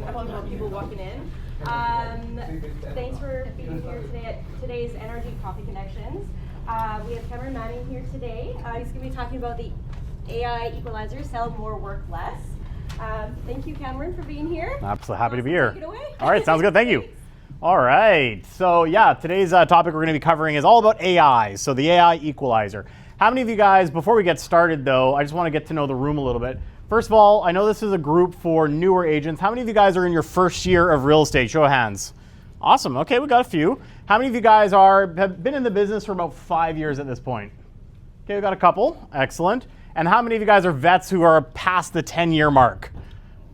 couple more people walking in. Thanks for being here today at today's Energy Coffee Connections. We have Cameron Manning here today. He's going to be talking about the AI equalizer, sell more, work less. Thank you, Cameron, for being here. Absolutely happy to be here. Take it away. All right, sounds good. Thank you. All right. So yeah, today's topic we're going to be covering is all about AI. So the AI equalizer. How many of you guys, before we get started though, I just want to get to know the room a little bit. First of all, I know this is a group for newer agents. How many of you guys are in your first year of real estate? Show of hands. Awesome. Okay, we got a few. How many of you guys have been in the business for about 5 years at this point? Okay, we got a couple. Excellent. And how many of you guys are vets who are past the 10-year mark?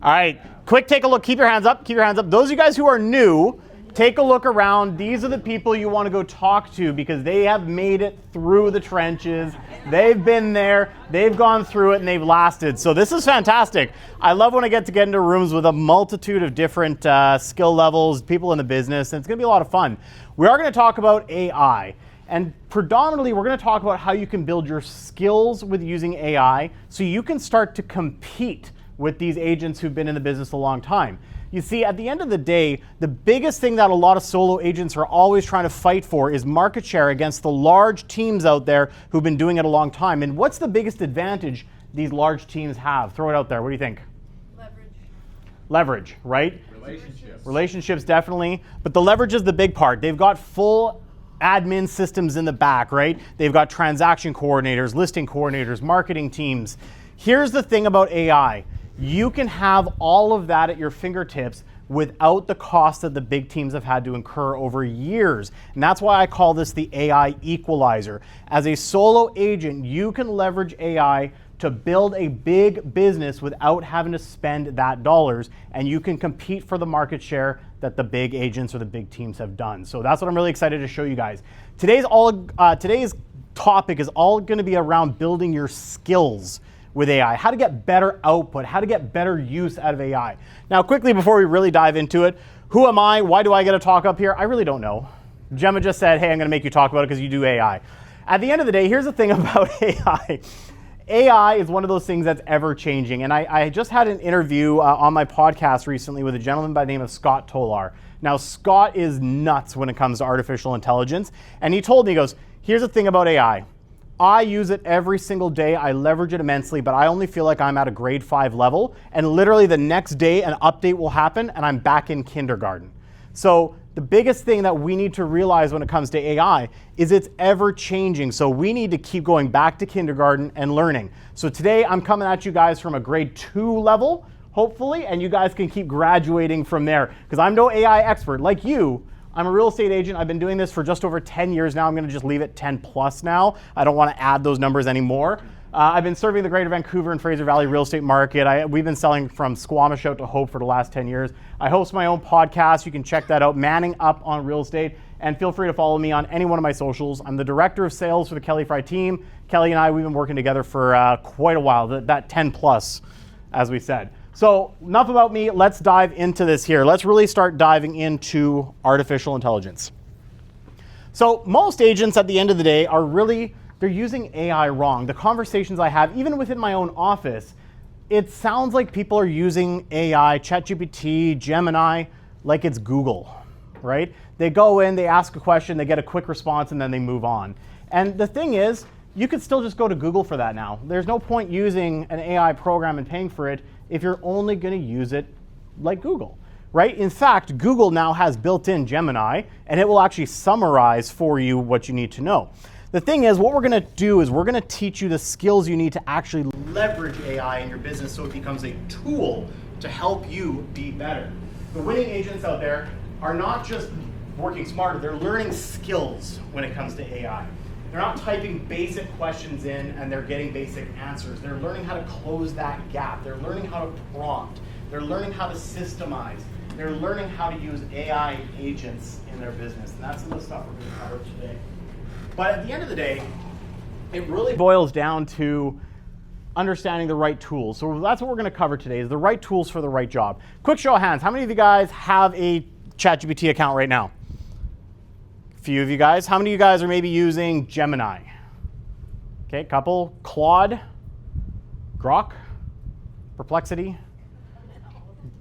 All right, quick take a look. Keep your hands up. Keep your hands up. Those of you guys who are new, take a look around. These are the people you want to go talk to because they have made it through the trenches. They've been there, they've gone through it, and they've lasted. So this is fantastic. I love when I get into rooms with a multitude of different skill levels, people in the business, and it's going to be a lot of fun. We are going to talk about AI. And predominantly, we're going to talk about how you can build your skills with using AI so you can start to compete with these agents who've been in the business a long time. You see, at the end of the day, the biggest thing that a lot of solo agents are always trying to fight for is market share against the large teams out there who've been doing it a long time. And what's the biggest advantage these large teams have? Throw it out there. What do you think? Leverage. Leverage, right? Relationships, definitely. But the leverage is the big part. They've got full admin systems in the back, right? They've got transaction coordinators, listing coordinators, marketing teams. Here's the thing about AI. You can have all of that at your fingertips without the cost that the big teams have had to incur over years. And that's why I call this the AI equalizer. As a solo agent, you can leverage AI to build a big business without having to spend that dollars, and you can compete for the market share that the big agents or the big teams have done. So that's what I'm really excited to show you guys. Today's topic is all going to be around building your skills with AI, how to get better output, how to get better use out of AI. Now, quickly before we really dive into it, who am I? Why do I get to talk up here? I really don't know. Gemma just said, hey, I'm going to make you talk about it because you do AI. At the end of the day, here's the thing about AI. AI is one of those things that's ever changing. And I just had an interview on my podcast recently with a gentleman by the name of Scott Tolar. Now, Scott is nuts when it comes to artificial intelligence. And he told me, he goes, here's the thing about AI. I use it every single day. I leverage it immensely, but I only feel like I'm at a grade 5 level. And literally the next day, an update will happen and I'm back in kindergarten. So the biggest thing that we need to realize when it comes to AI is it's ever changing. So we need to keep going back to kindergarten and learning. So today I'm coming at you guys from a grade 2 level, hopefully, and you guys can keep graduating from there. Because I'm no AI expert like you. I'm a real estate agent. I've been doing this for just over 10 years now. I'm going to just leave it 10 plus now. I don't want to add those numbers anymore. I've been serving the Greater Vancouver and Fraser Valley real estate market. We've been selling from Squamish out to Hope for the last 10 years. I host my own podcast. You can check that out, Manning Up on Real Estate. And feel free to follow me on any one of my socials. I'm the director of sales for the Kelly Fry team. Kelly and I, we've been working together for quite a while, that 10 plus, as we said. So enough about me, let's dive into this here. Let's really start diving into artificial intelligence. So most agents at the end of the day they're using AI wrong. The conversations I have, even within my own office, it sounds like people are using AI, ChatGPT, Gemini, like it's Google, right? They go in, they ask a question, they get a quick response, and then they move on. And the thing is, you could still just go to Google for that now. There's no point using an AI program and paying for it if you're only going to use it like Google, right? In fact, Google now has built-in Gemini, and it will actually summarize for you what you need to know. The thing is, what we're going to do is we're going to teach you the skills you need to actually leverage AI in your business so it becomes a tool to help you be better. The winning agents out there are not just working smarter, they're learning skills when it comes to AI. They're not typing basic questions in and they're getting basic answers. They're learning how to close that gap. They're learning how to prompt. They're learning how to systemize. They're learning how to use AI agents in their business. And that's some of the stuff we're going to cover today. But at the end of the day, it really boils down to understanding the right tools. So that's what we're going to cover today, is the right tools for the right job. Quick show of hands. How many of you guys have a ChatGPT account right now? Few of you guys. How many of you guys are maybe using Gemini? Okay, couple. Claude, Grok, Perplexity.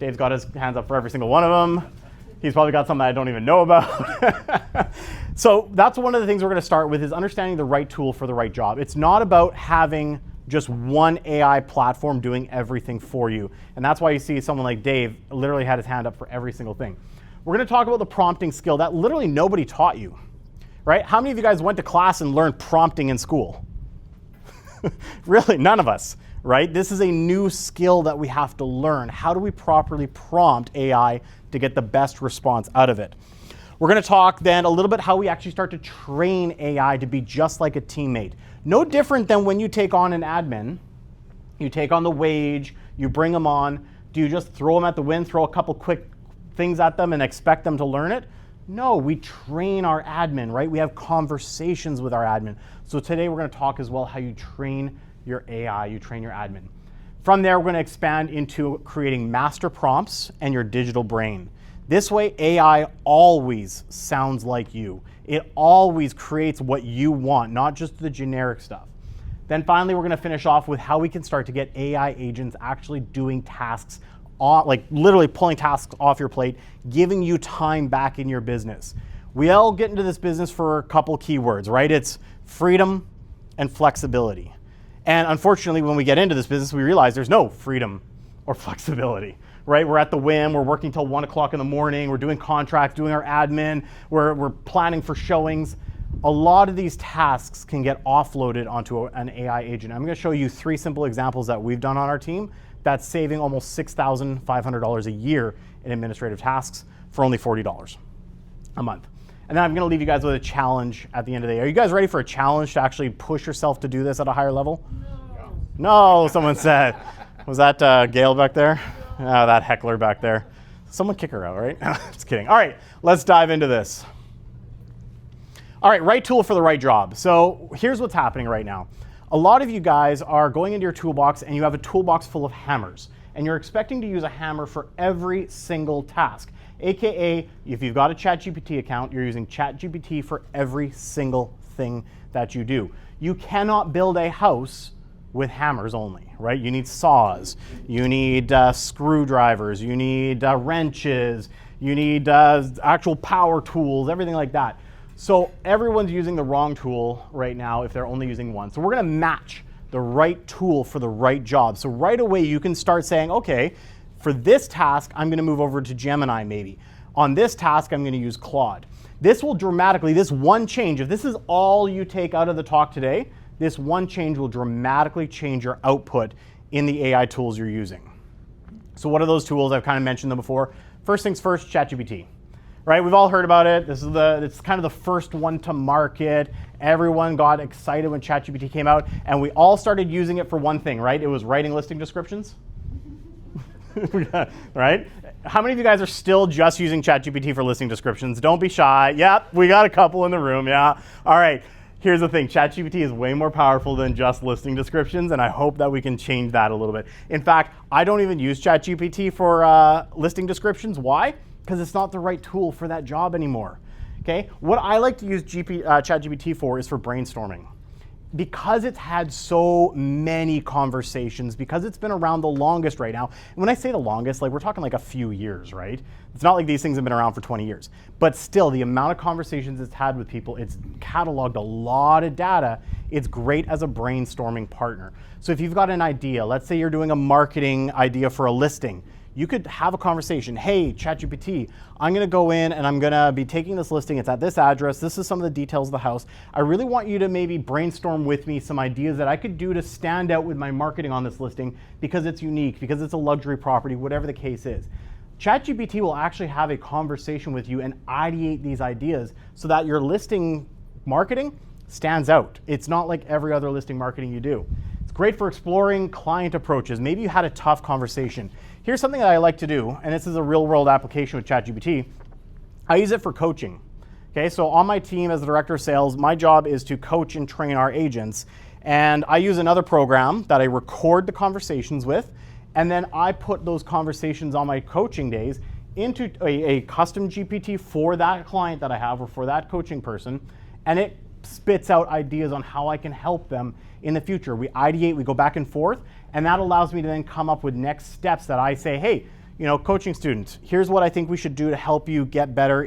Dave's got his hands up for every single one of them. He's probably got something I don't even know about. So that's one of the things we're going to start with, is understanding the right tool for the right job. It's not about having just one AI platform doing everything for you. And that's why you see someone like Dave literally had his hand up for every single thing. We're going to talk about the prompting skill that literally nobody taught you, right? How many of you guys went to class and learned prompting in school? Really, none of us, right? This is a new skill that we have to learn. How do we properly prompt AI to get the best response out of it? We're going to talk then a little bit how we actually start to train AI to be just like a teammate. No different than when you take on an admin. You take on the wage, you bring them on. Do you just throw them at the wind, throw a couple quick things at them and expect them to learn it? No, we train our admin, right? We have conversations with our admin. So today we're going to talk as well how you train your AI, you train your admin. From there, we're going to expand into creating master prompts and your digital brain. This way, AI always sounds like you. It always creates what you want, not just the generic stuff. Then finally, we're going to finish off with how we can start to get AI agents actually doing tasks, like literally pulling tasks off your plate, giving you time back in your business. We all get into this business for a couple keywords, right? It's freedom and flexibility. And unfortunately, when we get into this business, we realize there's no freedom or flexibility. Right? We're at the whim, we're working till 1 o'clock in the morning, we're doing contracts, doing our admin, we're planning for showings. A lot of these tasks can get offloaded onto an AI agent. I'm going to show you 3 simple examples that we've done on our team that's saving almost $6,500 a year in administrative tasks for only $40 a month. And then I'm going to leave you guys with a challenge at the end of the day. Are you guys ready for a challenge to actually push yourself to do this at a higher level? No, someone said. Was that Gail back there? Oh, that heckler back there. Someone kick her out, right? Just kidding. All right, let's dive into this. All right tool for the right job. So here's what's happening right now. A lot of you guys are going into your toolbox and you have a toolbox full of hammers. And you're expecting to use a hammer for every single task. AKA, if you've got a ChatGPT account, you're using ChatGPT for every single thing that you do. You cannot build a house with hammers only, right? You need saws, you need screwdrivers, you need wrenches, you need actual power tools, everything like that. So everyone's using the wrong tool right now if they're only using one. So we're gonna match the right tool for the right job. So right away you can start saying, okay, for this task, I'm gonna move over to Gemini maybe. On this task, I'm gonna use Claude. This will dramatically, this one change, if this is all you take out of the talk today, this one change will dramatically change your output in the AI tools you're using. So what are those tools? I've kind of mentioned them before. First things first, ChatGPT, right? We've all heard about it. It's kind of the first one to market. Everyone got excited when ChatGPT came out, and we all started using it for one thing, right? It was writing listing descriptions, right? How many of you guys are still just using ChatGPT for listing descriptions? Don't be shy. Yep, we got a couple in the room, yeah. All right. Here's the thing, ChatGPT is way more powerful than just listing descriptions, and I hope that we can change that a little bit. In fact, I don't even use ChatGPT for listing descriptions. Why? Because it's not the right tool for that job anymore. Okay? What I like to use ChatGPT for is for brainstorming. Because it's had so many conversations, because it's been around the longest right now. And when I say the longest, like we're talking like a few years, right? It's not like these things have been around for 20 years. But still, the amount of conversations it's had with people, it's cataloged a lot of data. It's great as a brainstorming partner. So if you've got an idea, let's say you're doing a marketing idea for a listing, you could have a conversation. Hey, ChatGPT, I'm gonna go in and I'm gonna be taking this listing. It's at this address. This is some of the details of the house. I really want you to maybe brainstorm with me some ideas that I could do to stand out with my marketing on this listing because it's unique, because it's a luxury property, whatever the case is. ChatGPT will actually have a conversation with you and ideate these ideas so that your listing marketing stands out. It's not like every other listing marketing you do. It's great for exploring client approaches. Maybe you had a tough conversation. Here's something that I like to do, and this is a real world application with ChatGPT. I use it for coaching. Okay, so on my team as the director of sales, my job is to coach and train our agents. And I use another program that I record the conversations with, and then I put those conversations on my coaching days into a custom GPT for that client that I have or for that coaching person, and it spits out ideas on how I can help them in the future. We ideate, we go back and forth, and that allows me to then come up with next steps that I say, hey, coaching students, here's what I think we should do to help you get better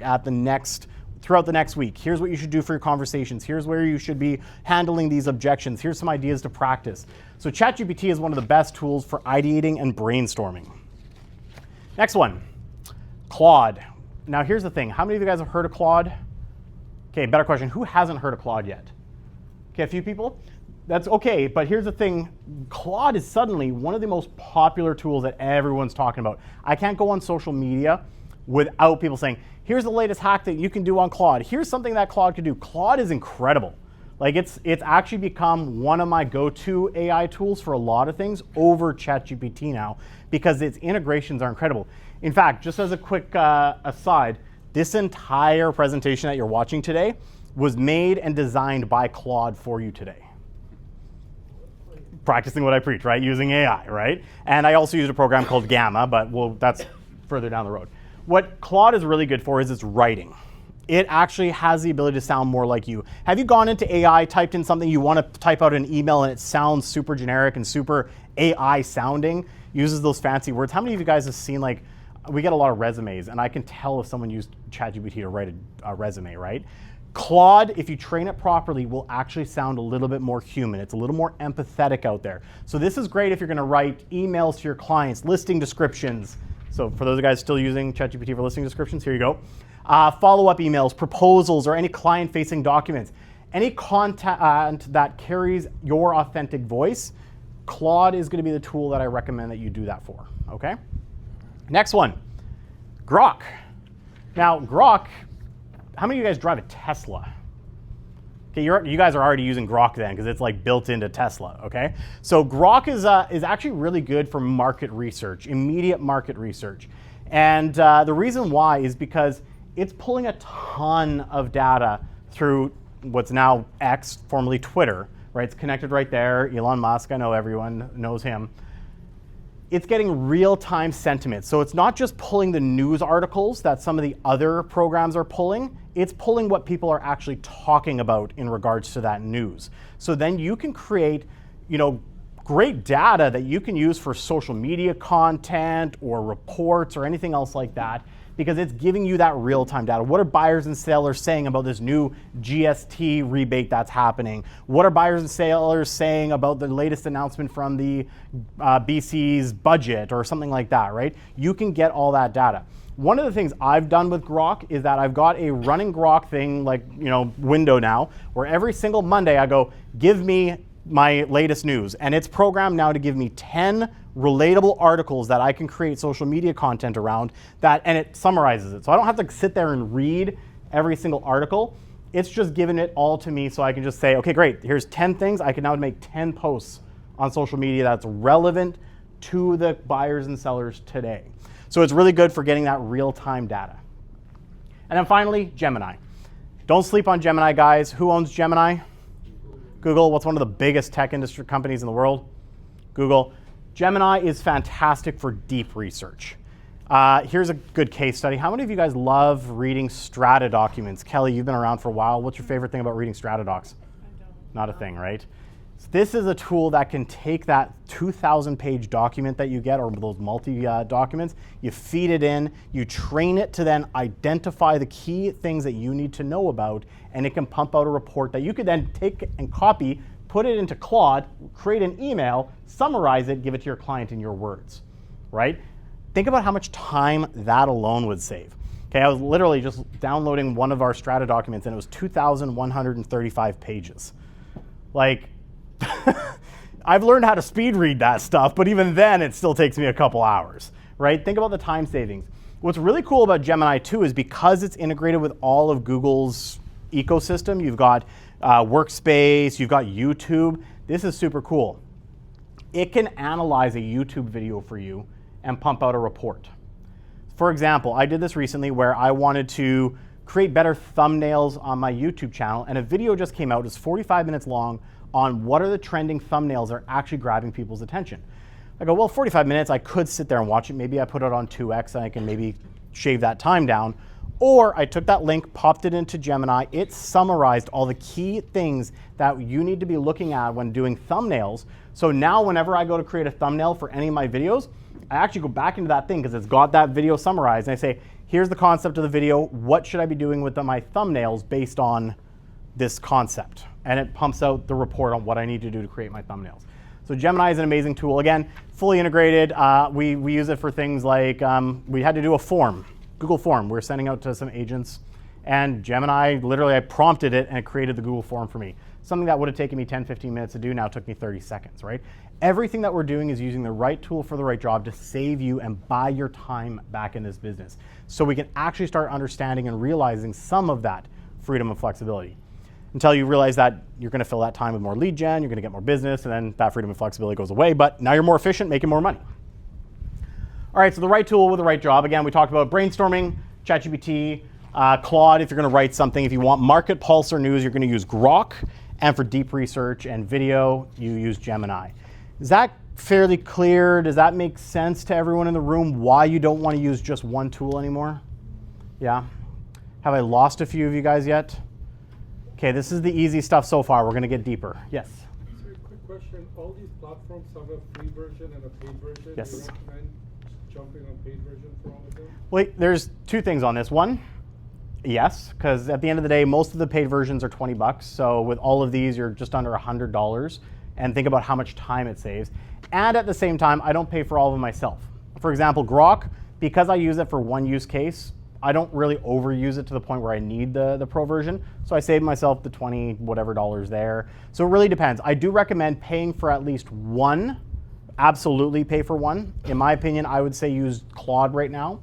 throughout the next week. Here's what you should do for your conversations. Here's where you should be handling these objections. Here's some ideas to practice. So ChatGPT is one of the best tools for ideating and brainstorming. Next one, Claude. Now here's the thing. How many of you guys have heard of Claude? Okay, better question. Who hasn't heard of Claude yet? Okay, a few people? That's okay, but here's the thing. Claude is suddenly one of the most popular tools that everyone's talking about. I can't go on social media without people saying, here's the latest hack that you can do on Claude. Here's something that Claude can do. Claude is incredible. Like it's actually become one of my go-to AI tools for a lot of things over ChatGPT now because its integrations are incredible. In fact, just as a quick aside, this entire presentation that you're watching today was made and designed by Claude for you today. Practicing what I preach, right? Using AI, right? And I also use a program called Gamma, but that's further down the road. What Claude is really good for is its writing. It actually has the ability to sound more like you. Have you gone into AI, typed in something you want to type out an email and it sounds super generic and super AI sounding, uses those fancy words? How many of you guys have seen, like, we get a lot of resumes and I can tell if someone used ChatGPT to write a resume, right? Claude, if you train it properly, will actually sound a little bit more human. It's a little more empathetic out there. So this is great if you're going to write emails to your clients, listing descriptions. So for those guys still using ChatGPT for listing descriptions, here you go. Follow-up emails, proposals, or any client-facing documents. Any content that carries your authentic voice, Claude is going to be the tool that I recommend that you do that for, okay? Next one, Grok. Now, Grok, how many of you guys drive a Tesla? Okay, you guys are already using Grok then because it's like built into Tesla, okay? So Grok is actually really good for market research, immediate market research. And the reason why is because it's pulling a ton of data through what's now X, formerly Twitter, right? It's connected right there. Elon Musk, I know everyone knows him. It's getting real-time sentiment. So it's not just pulling the news articles that some of the other programs are pulling, it's pulling what people are actually talking about in regards to that news. So then you can create, great data that you can use for social media content or reports or anything else like that, because it's giving you that real-time data. What are buyers and sellers saying about this new GST rebate that's happening? What are buyers and sellers saying about the latest announcement from the BC's budget or something like that, right? You can get all that data. One of the things I've done with Grok is that I've got a running Grok thing, window now, where every single Monday I go, give me my latest news. And it's programmed now to give me 10 relatable articles that I can create social media content around and it summarizes it. So I don't have to sit there and read every single article. It's just giving it all to me so I can just say, okay, great, here's 10 things. I can now make 10 posts on social media that's relevant to the buyers and sellers today. So it's really good for getting that real-time data. And then finally, Gemini. Don't sleep on Gemini, guys. Who owns Gemini? Google. What's one of the biggest tech industry companies in the world? Google. Gemini is fantastic for deep research. Here's a good case study. How many of you guys love reading Strata documents? Kelly, you've been around for a while. What's your favorite thing about reading Strata docs? I don't. Not a thing, right? So this is a tool that can take that 2,000-page document that you get, or those multi-documents, you feed it in, you train it to then identify the key things that you need to know about, and it can pump out a report that you could then take and copy, put it into Claude, create an email, summarize it, give it to your client in your words, right? Think about how much time that alone would save. Okay, I was literally just downloading one of our Strata documents and it was 2,135 pages. Like, I've learned how to speed read that stuff, but even then it still takes me a couple hours, right? Think about the time savings. What's really cool about Gemini 2 is because it's integrated with all of Google's ecosystem, you've got Workspace, you've got YouTube. This is super cool. It can analyze a YouTube video for you and pump out a report. For example, I did this recently where I wanted to create better thumbnails on my YouTube channel, and a video just came out. It's 45 minutes long on what are the trending thumbnails that are actually grabbing people's attention. I go, well, 45 minutes, I could sit there and watch it. Maybe I put it on 2x and I can maybe shave that time down. Or I took that link, popped it into Gemini. It summarized all the key things that you need to be looking at when doing thumbnails So now whenever I go to create a thumbnail for any of my videos, I actually go back into that thing because it's got that video summarized, and I say, here's the concept of the video. What should I be doing with my thumbnails based on this concept? And it pumps out the report on what I need to do to create my thumbnails. So Gemini is an amazing tool. Again, fully integrated. We use it for things like we had to do a form, Google form. We were sending out to some agents, and Gemini, literally I prompted it and it created the Google form for me. Something that would have taken me 10, 15 minutes to do now took me 30 seconds, right? Everything that we're doing is using the right tool for the right job to save you and buy your time back in this business. So we can actually start understanding and realizing some of that freedom and flexibility. Until you realize that you're going to fill that time with more lead gen, you're going to get more business, and then that freedom and flexibility goes away. But now you're more efficient, making more money. All right, so the right tool with the right job. Again, we talked about brainstorming, ChatGPT, Claude if you're going to write something. If you want market pulse or news, you're going to use Grok. And for deep research and video, you use Gemini. Is that fairly clear? Does that make sense to everyone in the room why you don't want to use just one tool anymore? Yeah? Have I lost a few of you guys yet? Okay, this is the easy stuff so far. We're going to get deeper. Yes? Sorry, quick question. All these platforms have a free version and a paid version. Yes. Do you recommend jumping on paid version for all of them? Well, there's two things on this. One, yes, because at the end of the day, most of the paid versions are 20 bucks. So with all of these, you're just under $100. And think about how much time it saves. And at the same time, I don't pay for all of them myself. For example, Grok, because I use it for one use case, I don't really overuse it to the point where I need the pro version. So I save myself the 20 whatever dollars there. So it really depends. I do recommend paying for at least one. Absolutely pay for one. In my opinion, I would say use Claude right now.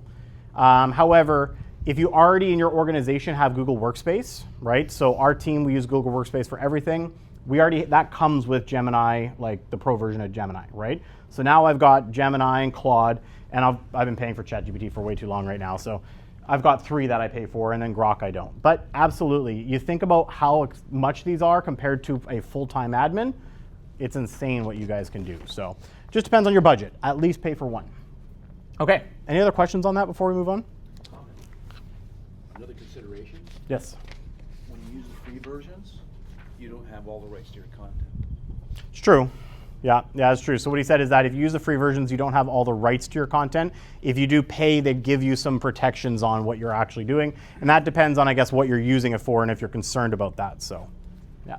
However, if you already in your organization have Google Workspace, right? So our team, we use Google Workspace for everything. That comes with Gemini, like the pro version of Gemini, right? So now I've got Gemini and Claude, and I've been paying for ChatGPT for way too long right now. So I've got 3 that I pay for, and then Grok I don't. But absolutely, you think about how much these are compared to a full-time admin, it's insane what you guys can do. So just depends on your budget. At least pay for one. Okay, any other questions on that before we move on? Another consideration, Yes. when you use the free versions, you don't have all the rights to your content. It's true. Yeah, it's true. So what he said is that if you use the free versions, you don't have all the rights to your content. If you do pay, they give you some protections on what you're actually doing. And that depends on, I guess, what you're using it for and if you're concerned about that. So, yeah.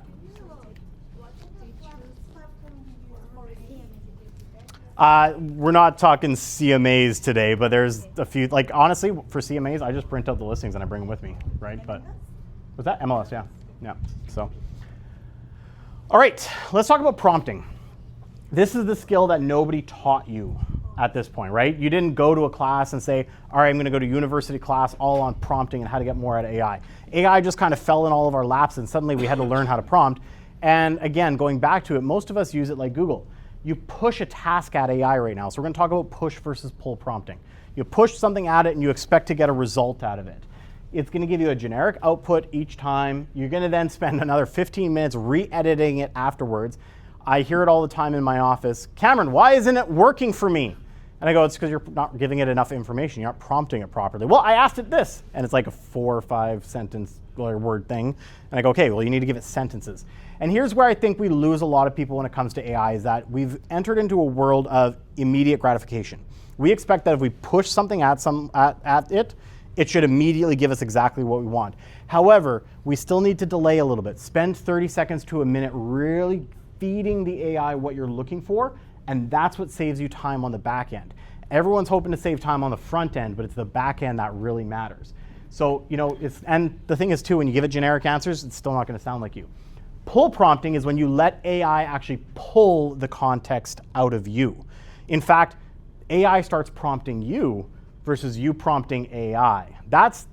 We're not talking CMAs today, but there's a few, like honestly, for CMAs, I just print out the listings and I bring them with me, right? But was that MLS? Yeah. So, all right, let's talk about prompting. This is the skill that nobody taught you at this point, right? You didn't go to a class and say, all right, I'm going to go to university class all on prompting and how to get more out of AI. AI just kind of fell in all of our laps and suddenly we had to learn how to prompt. And again, going back to it, most of us use it like Google. You push a task at AI right now. So we're going to talk about push versus pull prompting. You push something at it and you expect to get a result out of it. It's going to give you a generic output each time. You're going to then spend another 15 minutes re-editing it afterwards. I hear it all the time in my office. Cameron, why isn't it working for me? And I go, it's because you're not giving it enough information. You're not prompting it properly. Well, I asked it this. And it's like a 4 or 5 sentence or word thing. And I go, okay, well, you need to give it sentences. And here's where I think we lose a lot of people when it comes to AI is that we've entered into a world of immediate gratification. We expect that if we push something at it, it should immediately give us exactly what we want. However, we still need to delay a little bit. Spend 30 seconds to a minute really feeding the AI what you're looking for, and that's what saves you time on the back end. Everyone's hoping to save time on the front end, but it's the back end that really matters. So, and the thing is too, when you give it generic answers, it's still not going to sound like you. Pull prompting is when you let AI actually pull the context out of you. In fact, AI starts prompting you versus you prompting AI. That's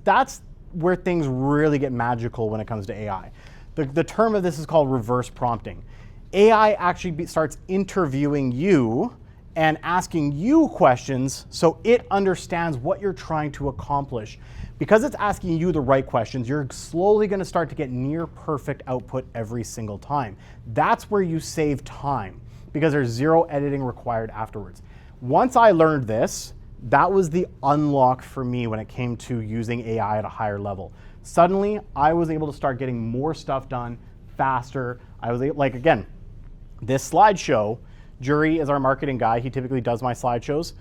where things really get magical when it comes to AI. The term of this is called reverse prompting. AI actually starts interviewing you and asking you questions so it understands what you're trying to accomplish. Because it's asking you the right questions, you're slowly going to start to get near perfect output every single time. That's where you save time because there's zero editing required afterwards. Once I learned this, that was the unlock for me when it came to using AI at a higher level. Suddenly, I was able to start getting more stuff done faster. I was able, like again, this slideshow, Jury is our marketing guy. He typically does my slideshows.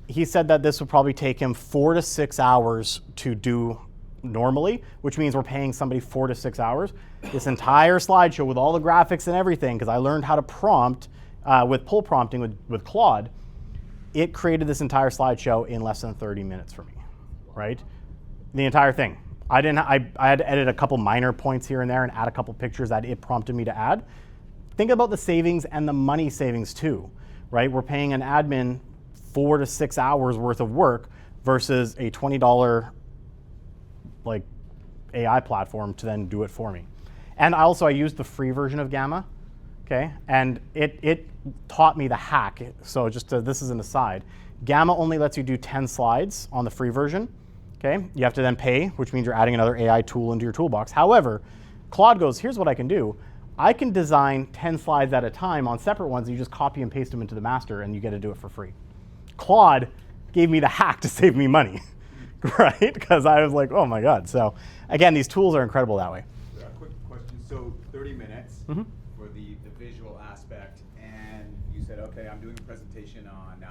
He said that this would probably take him 4 to 6 hours to do normally, which means we're paying somebody 4 to 6 hours. This entire slideshow with all the graphics and everything, because I learned how to prompt with pull prompting with Claude, it created this entire slideshow in less than 30 minutes for me, right? The entire thing. I had to edit a couple minor points here and there and add a couple pictures that it prompted me to add. Think about the savings and the money savings too, right? We're paying an admin 4 to 6 hours worth of work versus a $20 like AI platform to then do it for me. And I used the free version of Gamma, okay? And it taught me the hack. So this is an aside. Gamma only lets you do 10 slides on the free version, okay? You have to then pay, which means you're adding another AI tool into your toolbox. However, Claude goes, here's what I can do. I can design 10 slides at a time on separate ones. You just copy and paste them into the master and you get to do it for free. Claude gave me the hack to save me money, right? Because I was like, oh my God. So again, these tools are incredible that way. Quick question. So 30 minutes for the visual aspect, and you said, okay, I'm doing a presentation on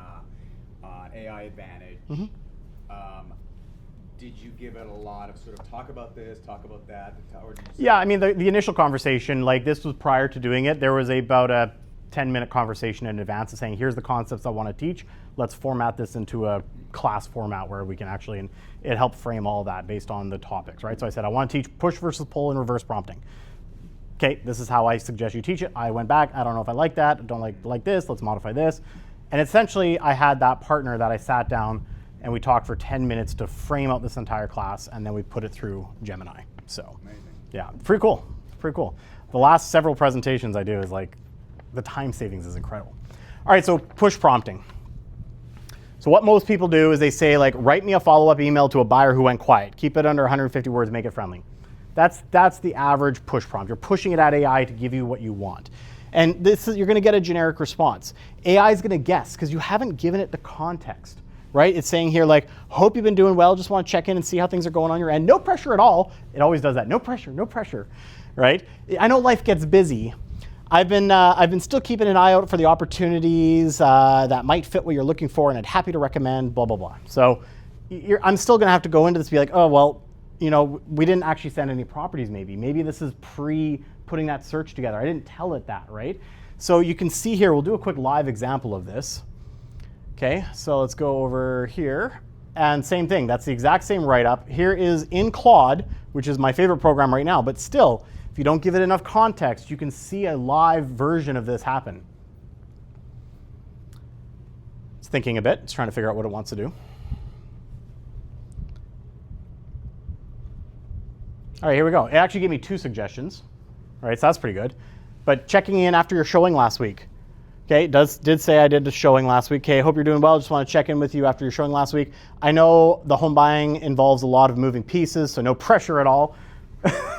AI Advantage. Did you give it a lot of sort of talk about this, talk about that? Or did you Yeah, I mean, the initial conversation, like this was prior to doing it. There was about a 10-minute conversation in advance of saying, here's the concepts I want to teach. Let's format this into a class format where we can actually, and it helped frame all of that based on the topics, right? So I said, I want to teach push versus pull and reverse prompting. Okay, this is how I suggest you teach it. I went back, I don't know if I like that, I don't like this, let's modify this. And essentially, I had that partner that I sat down and we talked for 10 minutes to frame out this entire class, and then we put it through Gemini. So, Amazing. Yeah, pretty cool, pretty cool. The last several presentations I do is like, the time savings is incredible. All right, so push prompting. So what most people do is they say like, write me a follow-up email to a buyer who went quiet. Keep it under 150 words, make it friendly. That's the average push prompt. You're pushing it at AI to give you what you want. And you're gonna get a generic response. AI is gonna guess because you haven't given it the context, right? It's saying here like, hope you've been doing well, just wanna check in and see how things are going on your end. No pressure at all. It always does that, no pressure, right? I know life gets busy. I've been still keeping an eye out for the opportunities that might fit what you're looking for, and I'm happy to recommend blah, blah, blah. So I'm still gonna have to go into this and be like, oh, well, you know, we didn't actually send any properties maybe. Maybe this is pre-putting that search together. I didn't tell it that, right? So you can see here, we'll do a quick live example of this. Okay, so let's go over here. And same thing, that's the exact same write-up. Here is in Claude, which is my favorite program right now, but still, if you don't give it enough context, you can see a live version of this happen. It's thinking a bit, it's trying to figure out what it wants to do. All right, here we go. It actually gave me 2 suggestions. All right, so that's pretty good. But checking in after your showing last week. Okay, did say I did the showing last week. Okay, hope you're doing well. Just want to check in with you after your showing last week. I know the home buying involves a lot of moving pieces, so no pressure at all.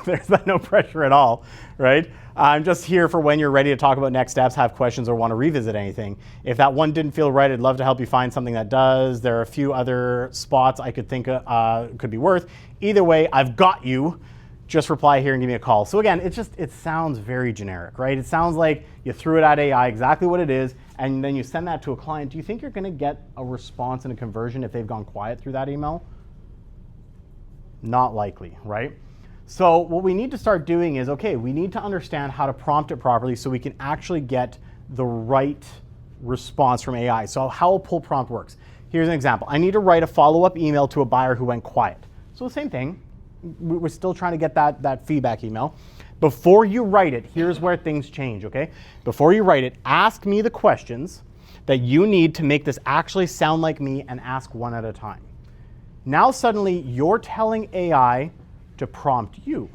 There's no pressure at all, right? I'm just here for when you're ready to talk about next steps, have questions, or want to revisit anything. If that one didn't feel right, I'd love to help you find something that does. There are a few other spots I could think could be worth. Either way, I've got you. Just reply here and give me a call. So again, it sounds very generic, right? It sounds like you threw it at AI, exactly what it is, and then you send that to a client. Do you think you're going to get a response and a conversion if they've gone quiet through that email? Not likely, right? So what we need to start doing is, okay, we need to understand how to prompt it properly so we can actually get the right response from AI. So how a pull prompt works. Here's an example. I need to write a follow-up email to a buyer who went quiet. So the same thing. We're still trying to get that feedback email. Before you write it, here's where things change, okay? Before you write it, ask me the questions that you need to make this actually sound like me and ask one at a time. Now suddenly you're telling AI to prompt you,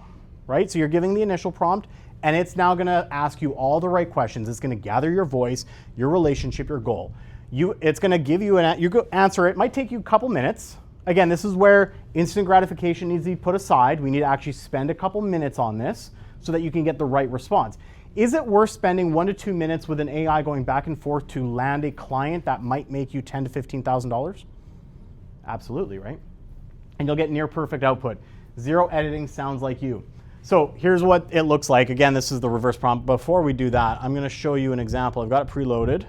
right? So you're giving the initial prompt and it's now gonna ask you all the right questions. It's gonna gather your voice, your relationship, your goal. It's gonna give you answer it. Might take you a couple minutes. Again, this is where instant gratification needs to be put aside. We need to actually spend a couple minutes on this so that you can get the right response. Is it worth spending 1 to 2 minutes with an AI going back and forth to land a client that might make you $10,000 to $15,000? Absolutely, right? And you'll get near perfect output. 0 editing sounds like you. So here's what it looks like. Again, this is the reverse prompt. Before we do that, I'm gonna show you an example. I've got it preloaded.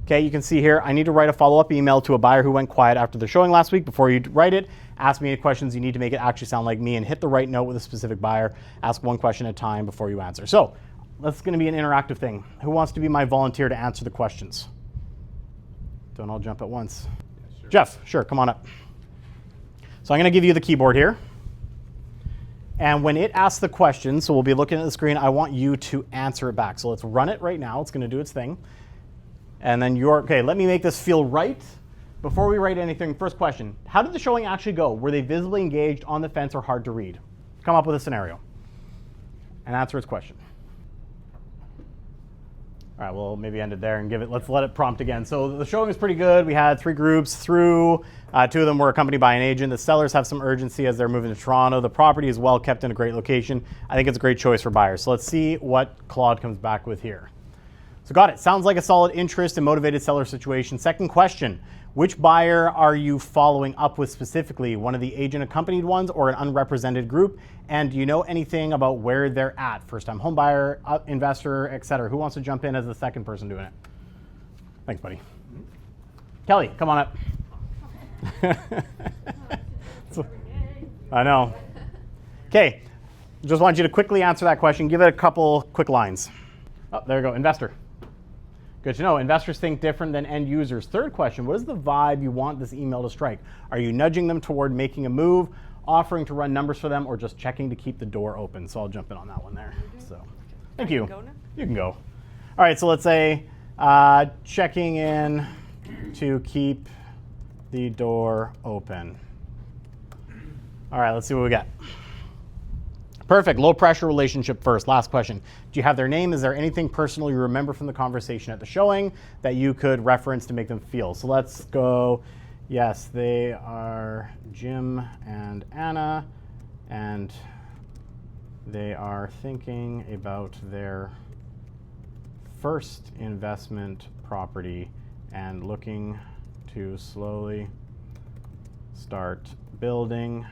Okay, you can see here, I need to write a follow-up email to a buyer who went quiet after the showing last week. Before you write it, ask me any questions you need to make it actually sound like me and hit the right note with a specific buyer. Ask one question at a time before you answer. So that's going to be an interactive thing. Who wants to be my volunteer to answer the questions? Don't all jump at once. Yeah, sure. Jeff, sure, come on up. So I'm going to give you the keyboard here. And when it asks the question, so we'll be looking at the screen, I want you to answer it back. So let's run it right now. It's going to do its thing. And then okay, let me make this feel right. Before we write anything, first question, how did the showing actually go? Were they visibly engaged, on the fence, or hard to read? Come up with a scenario and answer its question. All right, we'll maybe end it there and let's let it prompt again. So the showing was pretty good. We had 3 groups through. 2 of them were accompanied by an agent. The sellers have some urgency as they're moving to Toronto. The property is well kept in a great location. I think it's a great choice for buyers. So let's see what Claude comes back with here. So got it. Sounds like a solid interest and motivated seller situation. Second question, which buyer are you following up with specifically? One of the agent accompanied ones or an unrepresented group? And do you know anything about where they're at? First time home buyer, investor, etc. Who wants to jump in as the second person doing it? Thanks, buddy. Kelly, come on up. I know. Okay, just want you to quickly answer that question. Give it a couple quick lines. Oh, there you go, investor. Good to know. Investors think different than end users. Third question, what is the vibe you want this email to strike? Are you nudging them toward making a move, offering to run numbers for them, or just checking to keep the door open? So I'll jump in on that one there. So, thank you. You can go. All right, so let's say checking in to keep the door open. All right, let's see what we got. Perfect. Low pressure relationship first. Last question. Do you have their name? Is there anything personal you remember from the conversation at the showing that you could reference to make them feel? So let's go. Yes, they are Jim and Anna, and they are thinking about their first investment property and looking to slowly start building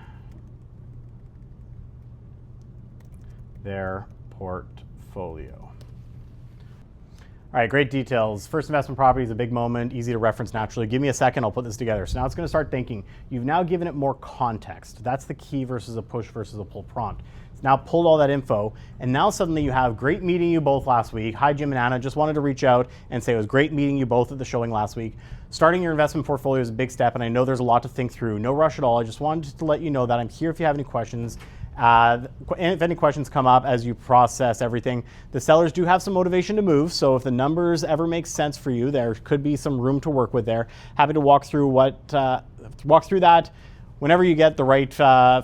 their portfolio. All right, great details. First investment property is a big moment, easy to reference naturally. Give me a second, I'll put this together. So now it's going to start thinking. You've now given it more context. That's the key versus a push versus a pull prompt. It's now pulled all that info, and now suddenly you have great meeting you both last week. Hi, Jim and Anna. Just wanted to reach out and say it was great meeting you both at the showing last week. Starting your investment portfolio is a big step, and I know there's a lot to think through. No rush at all. I just wanted to let you know that I'm here if you have any questions. If any questions come up as you process everything, the sellers do have some motivation to move. So if the numbers ever make sense for you, there could be some room to work with there. Happy to walk through that whenever you get the right,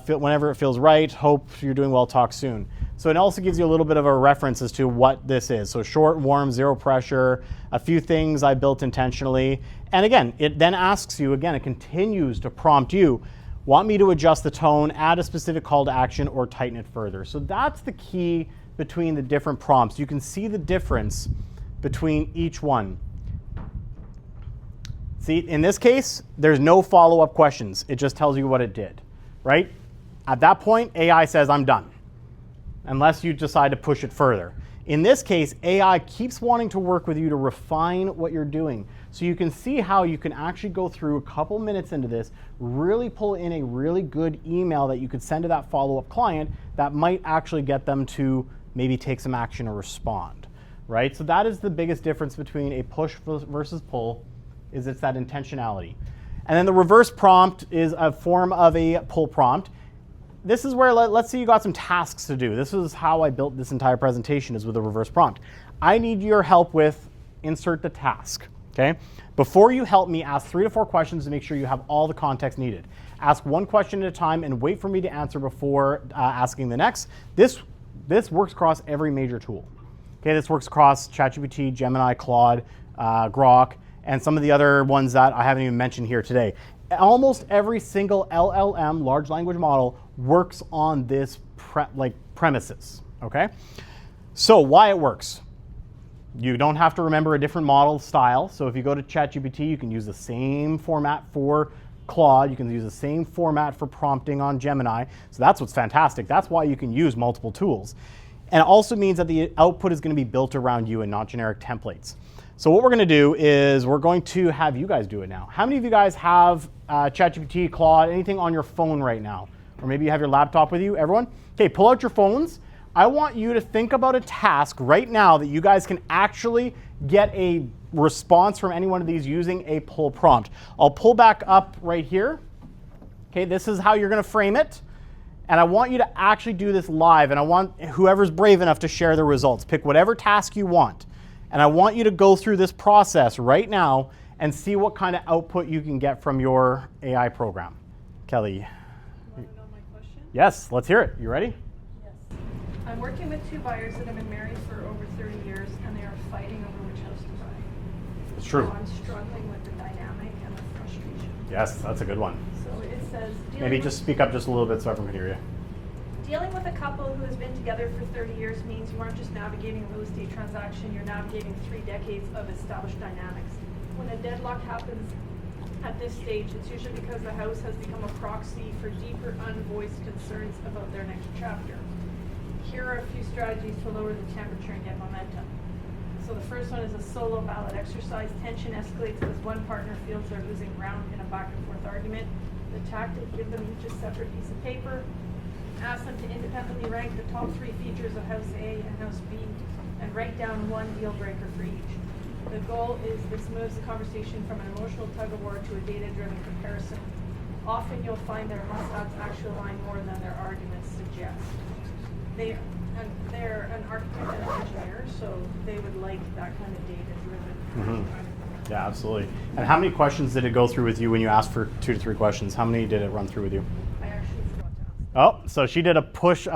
whenever it feels right. Hope you're doing well. Talk soon. So it also gives you a little bit of a reference as to what this is. So short, warm, zero pressure, a few things I built intentionally. And again, it then asks you, again, it continues to prompt you, want me to adjust the tone, add a specific call to action, or tighten it further? So that's the key between the different prompts. You can see the difference between each one. See, in this case, there's no follow-up questions. It just tells you what it did, right? At that point, AI says, I'm done, unless you decide to push it further. In this case, AI keeps wanting to work with you to refine what you're doing. So you can see how you can actually go through a couple minutes into this, really pull in a really good email that you could send to that follow-up client that might actually get them to maybe take some action or respond, right? So that is the biggest difference between a push versus pull, is it's that intentionality. And then the reverse prompt is a form of a pull prompt. This is where, let's say you got some tasks to do. This is how I built this entire presentation, is with a reverse prompt. I need your help with insert the task. Okay? Before you help me, ask 3 to 4 questions to make sure you have all the context needed. Ask one question at a time and wait for me to answer before asking the next. This works across every major tool. Okay, this works across ChatGPT, Gemini, Claude, Grok, and some of the other ones that I haven't even mentioned here today. Almost every single LLM, large language model, works on this premises. Okay? So why it works. You don't have to remember a different model style. So if you go to ChatGPT, you can use the same format for Claude. You can use the same format for prompting on Gemini. So that's what's fantastic. That's why you can use multiple tools. And it also means that the output is going to be built around you and not generic templates. So what we're going to do is we're going to have you guys do it now. How many of you guys have ChatGPT, Claude, anything on your phone right now? Or maybe you have your laptop with you, everyone? Okay, pull out your phones. I want you to think about a task right now that you guys can actually get a response from any one of these using a pull prompt. I'll pull back up right here. Okay, this is how you're going to frame it. And I want you to actually do this live. And I want whoever's brave enough to share the results. Pick whatever task you want. And I want you to go through this process right now and see what kind of output you can get from your AI program. Kelly. You want to know my question? Yes, let's hear it. You ready? Yes. I'm working with two buyers that have been married for over 30 years, and they are fighting over which house to buy. It's true. So I'm struggling with the dynamic and the frustration. Yes, that's a good one. So it says, Maybe just speak up just a little bit so everyone can hear you. dealing with a couple who has been together for 30 years means you aren't just navigating a real estate transaction, you're navigating 3 decades of established dynamics. When a deadlock happens at this stage, it's usually because the house has become a proxy for deeper unvoiced concerns about their next chapter. Here are a few strategies to lower the temperature and get momentum. So the first one is a solo ballot exercise. Tension escalates as one partner feels they're losing ground in a back and forth argument. The tactic, give them each a separate piece of paper. Ask them to independently rank the top 3 features of House A and House B and write down one deal breaker for each. The goal is this moves the conversation from an emotional tug-of-war to a data-driven comparison. Often you'll find their must-haves actually align more than their arguments suggest. They're an architect and an engineer, so they would like that kind of data-driven. Yeah, absolutely. And how many questions did it go through with you when you asked for 2 to 3 questions? How many did it run through with you? I actually forgot to ask. Oh, so she did a push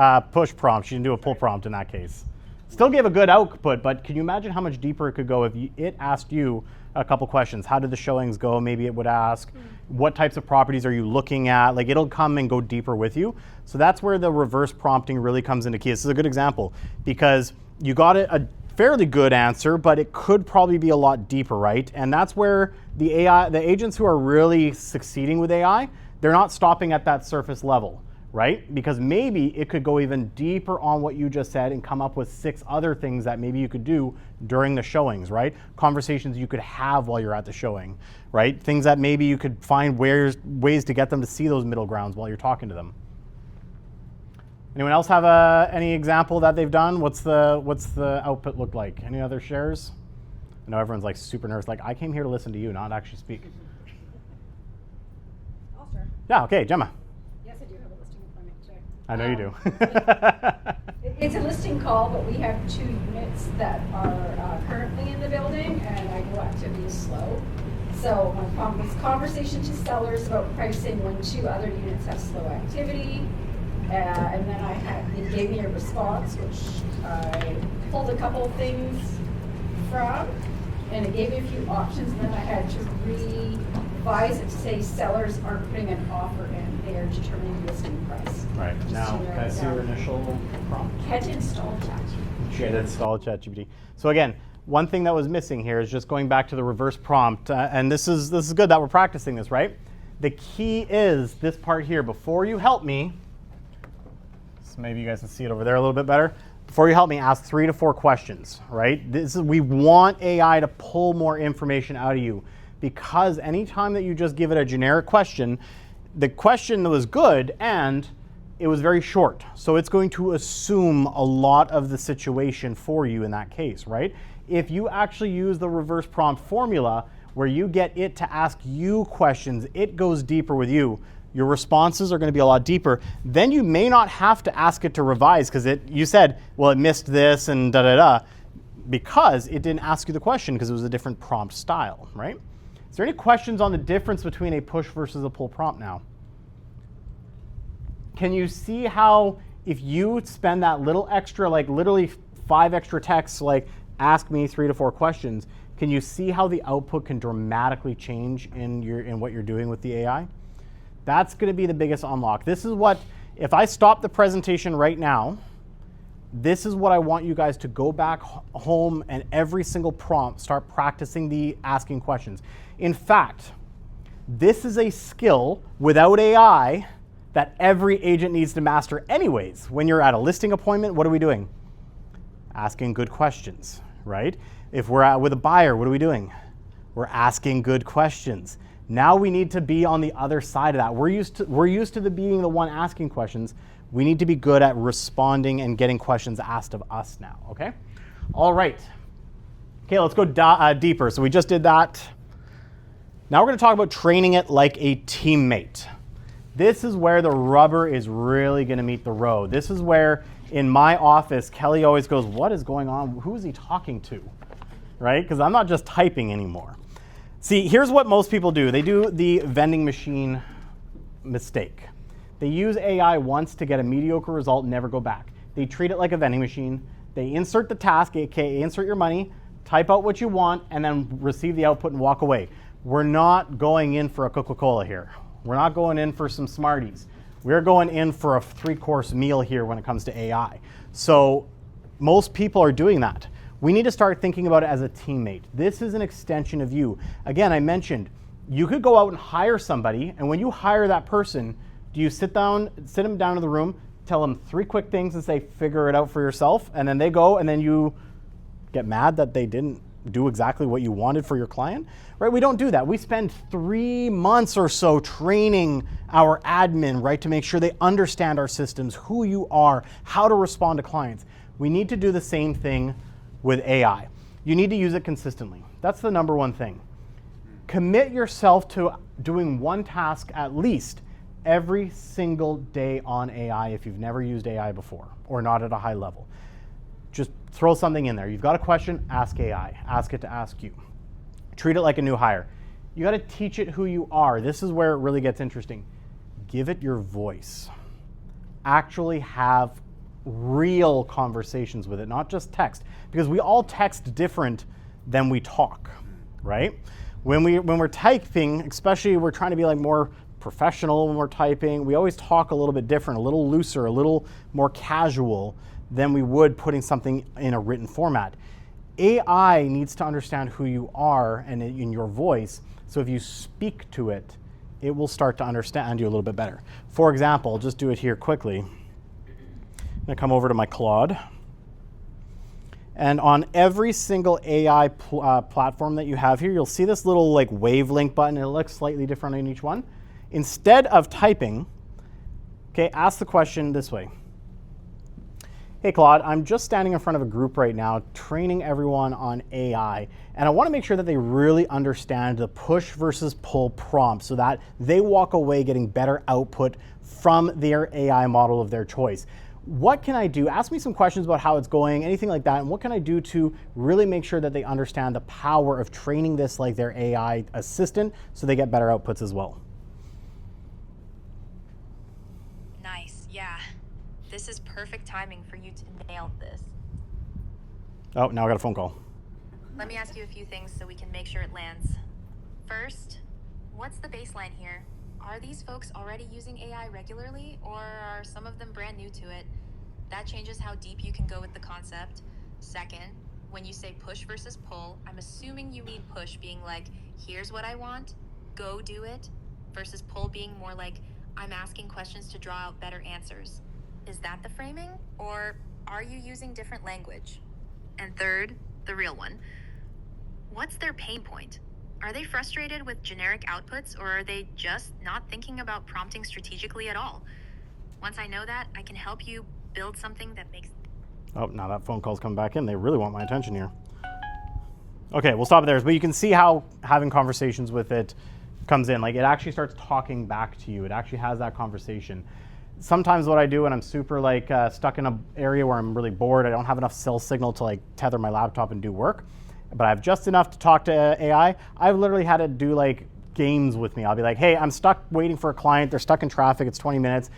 prompt. She didn't do a pull prompt in that case. Still gave a good output, but can you imagine how much deeper it could go if it asked you a couple questions? How did the showings go? Maybe it would ask, what types of properties are you looking at? Like, it'll come and go deeper with you. So that's where the reverse prompting really comes into key. This is a good example because you got a fairly good answer, but it could probably be a lot deeper, right? And that's where the agents who are really succeeding with AI, they're not stopping at that surface level, right? Because maybe it could go even deeper on what you just said and come up with 6 other things that maybe you could do during the showings, right? Conversations you could have while you're at the showing, right? Things that maybe you could find ways to get them to see those middle grounds while you're talking to them. Anyone else have any example that they've done? What's the output look like? Any other shares? I know everyone's like super nervous. Like, I came here to listen to you, not actually speak. I'll start. Yeah, okay, Gemma. Yes, I do have a listing appointment today. I know you do. It's a listing call, but we have 2 units that are currently in the building, and I know activity is slow. So my conversation to sellers about pricing when 2 other units have slow activity. And then they gave me a response, which I pulled a couple things from, and it gave me a few options, and then I had to revise it to say sellers aren't putting an offer in, they are determining listing price. Right, Just now, to narrow can I it see down. your initial prompt? Had to install ChatGPT. She had installed ChatGPT. So again, one thing that was missing here is just going back to the reverse prompt, and this is good that we're practicing this, right? The key is this part here. Before you help me, so maybe you guys can see it over there a little bit better. Before you help me, ask 3 to 4 questions, right? We want AI to pull more information out of you, because anytime that you just give it a generic question, the question was good and it was very short. So it's going to assume a lot of the situation for you in that case, right? If you actually use the reverse prompt formula where you get it to ask you questions, it goes deeper with you. Your responses are going to be a lot deeper. Then you may not have to ask it to revise because you said, well, it missed this and da-da-da, because it didn't ask you the question because it was a different prompt style, right? Is there any questions on the difference between a push versus a pull prompt now? Can you see how if you spend that little extra, like literally 5 extra texts, like ask me 3 to 4 questions, can you see how the output can dramatically change in what you're doing with the AI? That's going to be the biggest unlock. This is what, if I stop the presentation right now, this is what I want you guys to go back home and every single prompt start practicing the asking questions. In fact, this is a skill without AI that every agent needs to master anyways. When you're at a listing appointment, what are we doing? Asking good questions, right? If we're with a buyer, what are we doing? We're asking good questions. Now we need to be on the other side of that. We're used to being the one asking questions. We need to be good at responding and getting questions asked of us now, okay? All right. Okay, let's go deeper. So we just did that. Now we're going to talk about training it like a teammate. This is where the rubber is really going to meet the road. This is where, in my office, Kelly always goes, what is going on? Who is he talking to? Right? Because I'm not just typing anymore. See, here's what most people do. They do the vending machine mistake. They use AI once to get a mediocre result and never go back. They treat it like a vending machine. They insert the task, aka insert your money, type out what you want, and then receive the output and walk away. We're not going in for a Coca-Cola here. We're not going in for some Smarties. We're going in for a 3-course meal here when it comes to AI. So most people are doing that. We need to start thinking about it as a teammate. This is an extension of you. Again, I mentioned you could go out and hire somebody, and when you hire that person, do you sit them down in the room, tell them 3 quick things and say, figure it out for yourself, and then they go, and then you get mad that they didn't do exactly what you wanted for your client? Right? We don't do that. We spend 3 months or so training our admin, right, to make sure they understand our systems, who you are, how to respond to clients. We need to do the same thing with AI. You need to use it consistently. That's the number one thing. Commit yourself to doing one task at least every single day on AI if you've never used AI before or not at a high level. Just throw something in there. You've got a question, ask AI. Ask it to ask you. Treat it like a new hire. You got to teach it who you are. This is where it really gets interesting. Give it your voice. Actually have real conversations with it, not just text, because we all text different than we talk, right? When we're typing, especially we're trying to be like more professional when we're typing, we always talk a little bit different, a little looser, a little more casual than we would putting something in a written format. AI needs to understand who you are and in your voice, so if you speak to it, it will start to understand you a little bit better. For example, I'll just do it here quickly. I'm going to come over to my Claude. And on every single AI platform that you have here, you'll see this little like wavelength button. It looks slightly different on each one. Instead of typing, okay, ask the question this way. Hey Claude, I'm just standing in front of a group right now training everyone on AI, and I want to make sure that they really understand the push versus pull prompt so that they walk away getting better output from their AI model of their choice. What can I do? Ask me some questions about how it's going, anything like that, and what can I do to really make sure that they understand the power of training this like their AI assistant so they get better outputs as well. Nice, yeah. This is perfect timing for you to nail this. Oh, now I got a phone call. Let me ask you a few things so we can make sure it lands. First, what's the baseline here? Are these folks already using AI regularly, or are some of them brand new to it? That changes how deep you can go with the concept. Second, when you say push versus pull, I'm assuming you mean push being like, here's what I want, go do it, versus pull being more like, I'm asking questions to draw out better answers. Is that the framing, or are you using different language? And third, the real one. What's their pain point? Are they frustrated with generic outputs, or are they just not thinking about prompting strategically at all? Once I know that, I can help you build something that makes... Oh, now that phone call's coming back in. They really want my attention here. Okay, we'll stop it there. But you can see how having conversations with it comes in. Like, it actually starts talking back to you. It actually has that conversation. Sometimes what I do when I'm super like stuck in an area where I'm really bored, I don't have enough cell signal to like tether my laptop and do work, but I have just enough to talk to AI. I've literally had it do like games with me. I'll be like, hey, I'm stuck waiting for a client. They're stuck in traffic. It's 20 minutes.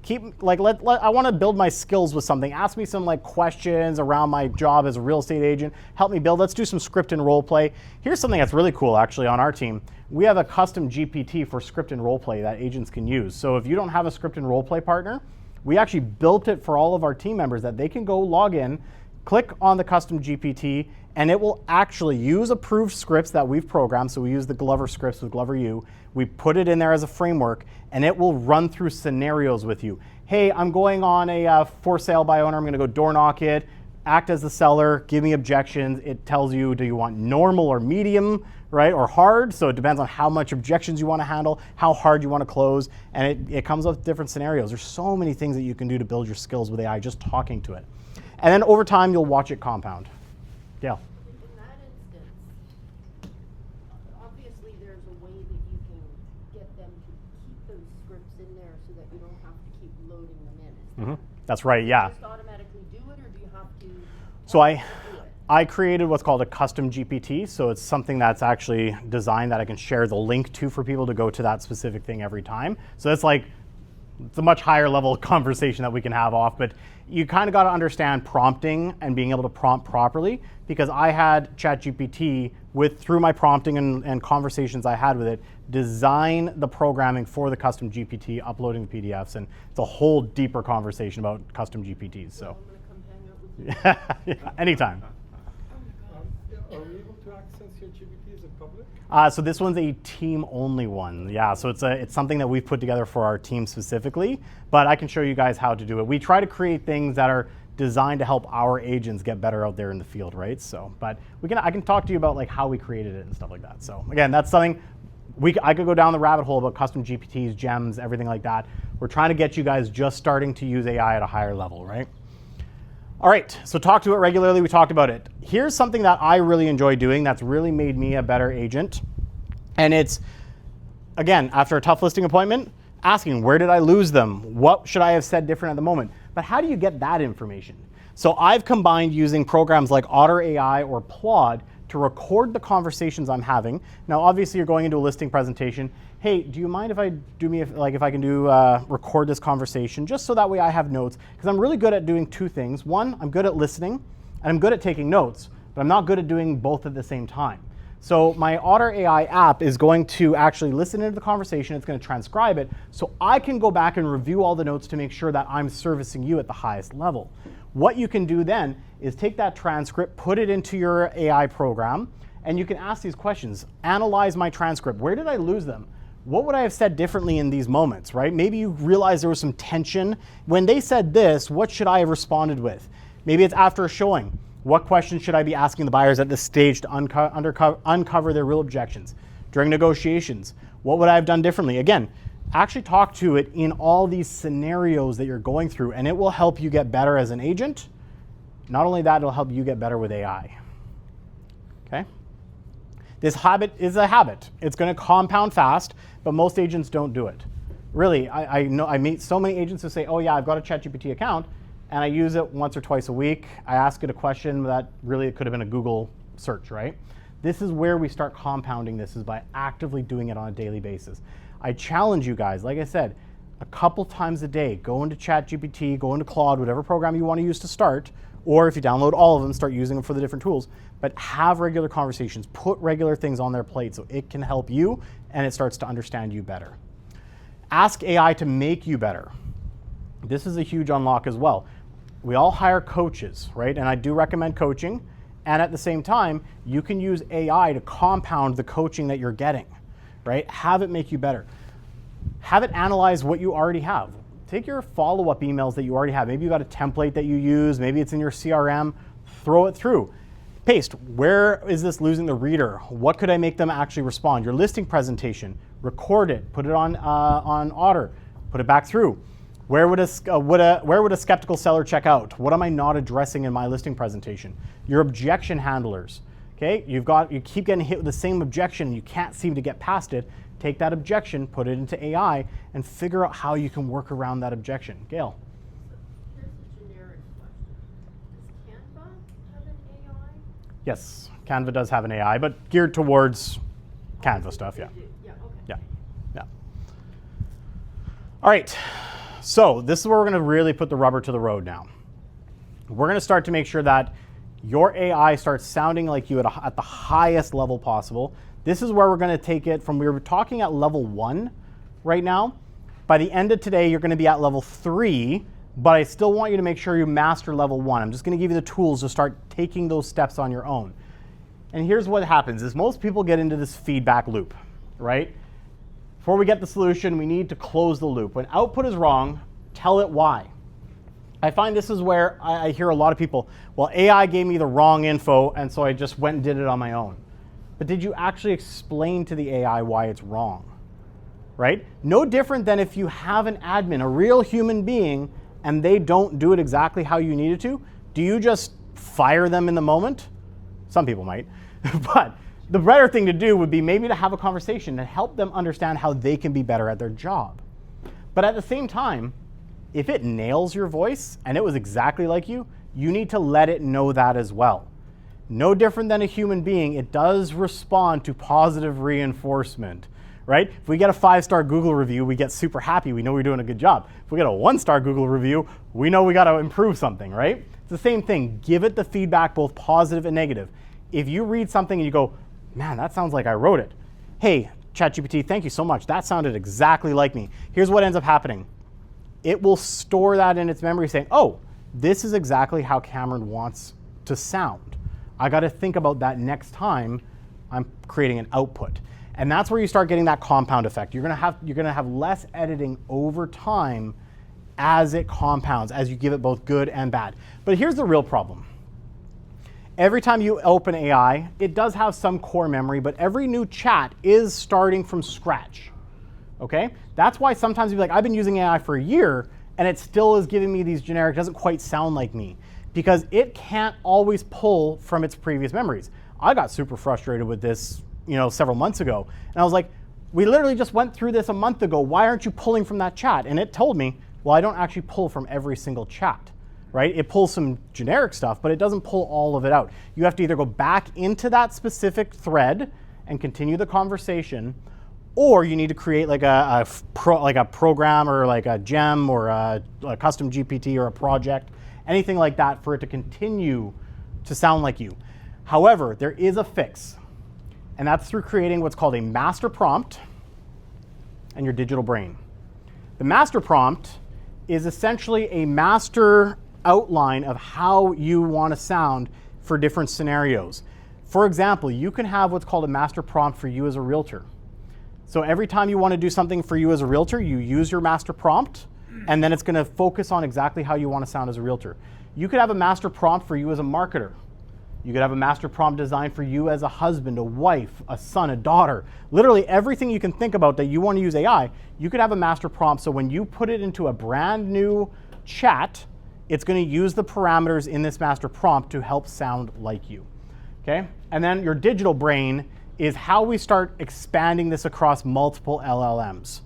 I want to build my skills with something. Ask me some like questions around my job as a real estate agent. Help me build. Let's do some script and role play. Here's something that's really cool actually on our team. We have a custom GPT for script and role play that agents can use. So if you don't have a script and role play partner, we actually built it for all of our team members that they can go log in, click on the custom GPT, and it will actually use approved scripts that we've programmed. So we use the Glover scripts with Glover U. We put it in there as a framework, and it will run through scenarios with you. Hey, I'm going on a for sale by owner. I'm going to go door knock it. act as the seller, give me objections. It tells you, do you want normal or medium, right, or hard? So it depends on how much objections you want to handle, how hard you want to close, and it comes up with different scenarios. There's so many things that you can do to build your skills with AI just talking to it. And then over time, you'll watch it compound. Gail. In that instance, obviously there's a way that you can get them to keep those scripts in there so that you don't have to keep loading them in. That's right, yeah. Just automatically do it, or do you have to? So do it? I created what's called a custom GPT. So it's something that's actually designed that I can share the link to for people to go to that specific thing every time. So it's like, it's a much higher level conversation that we can have off, but you kind of got to understand prompting and being able to prompt properly, because I had ChatGPT through my prompting and conversations I had with it, design the programming for the custom GPT, uploading the PDFs, and it's a whole deeper conversation about custom GPTs. So, I'm gonna come hang out with you. yeah, anytime. Are we able to access your GPT? Is it public? So this one's a team-only one. Yeah, so it's something that we've put together for our team specifically, but I can show you guys how to do it. We try to create things that are designed to help our agents get better out there in the field, right? So, but I can talk to you about like how we created it and stuff like that. So again, that's something I could go down the rabbit hole about custom GPTs, gems, everything like that. We're trying to get you guys just starting to use AI at a higher level, right? All right, so talk to it regularly. We talked about it. Here's something that I really enjoy doing that's really made me a better agent. And it's, again, after a tough listing appointment, asking, where did I lose them? What should I have said different at the moment? But how do you get that information? So I've combined using programs like Otter AI or Claude to record the conversations I'm having. Now, obviously, you're going into a listing presentation. Hey, do you mind if I record this conversation, just so that way I have notes? Because I'm really good at doing two things. One, I'm good at listening, and I'm good at taking notes, but I'm not good at doing both at the same time. So my Otter AI app is going to actually listen into the conversation. It's going to transcribe it, so I can go back and review all the notes to make sure that I'm servicing you at the highest level. What you can do then is take that transcript, put it into your AI program, and you can ask these questions. Analyze my transcript. Where did I lose them? What would I have said differently in these moments, right? Maybe you realize there was some tension. When they said this, what should I have responded with? Maybe it's after a showing. What questions should I be asking the buyers at this stage to uncover their real objections? During negotiations, what would I have done differently? Again, actually talk to it in all these scenarios that you're going through, and it will help you get better as an agent. Not only that, it'll help you get better with AI. Okay? This habit is a habit. It's going to compound fast, but most agents don't do it. Really, I know I meet so many agents who say, oh yeah, I've got a ChatGPT account, and I use it once or twice a week. I ask it a question that really it could have been a Google search, right? This is where we start compounding this, is by actively doing it on a daily basis. I challenge you guys, like I said, a couple times a day, go into ChatGPT, go into Claude, whatever program you want to use to start, or if you download all of them, start using them for the different tools, but have regular conversations, put regular things on their plate so it can help you and it starts to understand you better. Ask AI to make you better. This is a huge unlock as well. We all hire coaches, right? And I do recommend coaching. And at the same time, you can use AI to compound the coaching that you're getting, right? Have it make you better. Have it analyze what you already have. Take your follow-up emails that you already have. Maybe you got a template that you use. Maybe it's in your CRM. Throw it through. Paste. Where is this losing the reader? What could I make them actually respond? Your listing presentation. Record it. Put it on Otter. Put it back through. Where would a skeptical seller check out? What am I not addressing in my listing presentation? Your objection handlers. Okay, you keep getting hit with the same objection and you can't seem to get past it. Take that objection, put it into AI, and figure out how you can work around that objection. Gail. Here's a generic question. Does Canva have an AI? Yes, Canva does have an AI, but geared towards Canva stuff, yeah. Yeah, okay. Yeah, yeah. All right, so this is where we're gonna really put the rubber to the road now. We're gonna start to make sure that your AI starts sounding like you at the highest level possible. This is where we're going to take it from, we were talking at level 1 right now. By the end of today, you're going to be at level 3, but I still want you to make sure you master level 1. I'm just going to give you the tools to start taking those steps on your own. And here's what happens is most people get into this feedback loop, right? Before we get the solution, we need to close the loop. When output is wrong, tell it why. I find this is where I hear a lot of people, well, AI gave me the wrong info, and so I just went and did it on my own. But did you actually explain to the AI why it's wrong? Right? No different than if you have an admin, a real human being, and they don't do it exactly how you need it to. Do you just fire them in the moment? Some people might. But the better thing to do would be maybe to have a conversation and help them understand how they can be better at their job. But at the same time, if it nails your voice and it was exactly like you need to let it know that as well. No different than a human being, it does respond to positive reinforcement, right? If we get a 5-star Google review, we get super happy. We know we're doing a good job. If we get a 1-star Google review, we know we got to improve something, right? It's the same thing. Give it the feedback, both positive and negative. If you read something and you go, man, that sounds like I wrote it. Hey, ChatGPT, thank you so much. That sounded exactly like me. Here's what ends up happening. It will store that in its memory saying, oh, this is exactly how Cameron wants to sound. I got to think about that next time I'm creating an output. And that's where you start getting that compound effect. You're gonna have less editing over time as it compounds, as you give it both good and bad. But here's the real problem. Every time you open AI, it does have some core memory, but every new chat is starting from scratch. Okay? That's why sometimes you'll be like, I've been using AI for a year and it still is giving me these generic, doesn't quite sound like me, because it can't always pull from its previous memories. I got super frustrated with this, several months ago, and I was like, we literally just went through this a month ago. Why aren't you pulling from that chat? And it told me, well, I don't actually pull from every single chat, right? It pulls some generic stuff, but it doesn't pull all of it out. You have to either go back into that specific thread and continue the conversation, or you need to create like a program or like a gem or a custom GPT or a project, anything like that for it to continue to sound like you. However, there is a fix, and that's through creating what's called a master prompt and your digital brain. The master prompt is essentially a master outline of how you want to sound for different scenarios. For example, you can have what's called a master prompt for you as a realtor. So every time you want to do something for you as a realtor, you use your master prompt, and then it's going to focus on exactly how you want to sound as a realtor. You could have a master prompt for you as a marketer. You could have a master prompt designed for you as a husband, a wife, a son, a daughter. Literally everything you can think about that you want to use AI, you could have a master prompt. So when you put it into a brand new chat, it's going to use the parameters in this master prompt to help sound like you. Okay? And then your digital brain is how we start expanding this across multiple LLMs.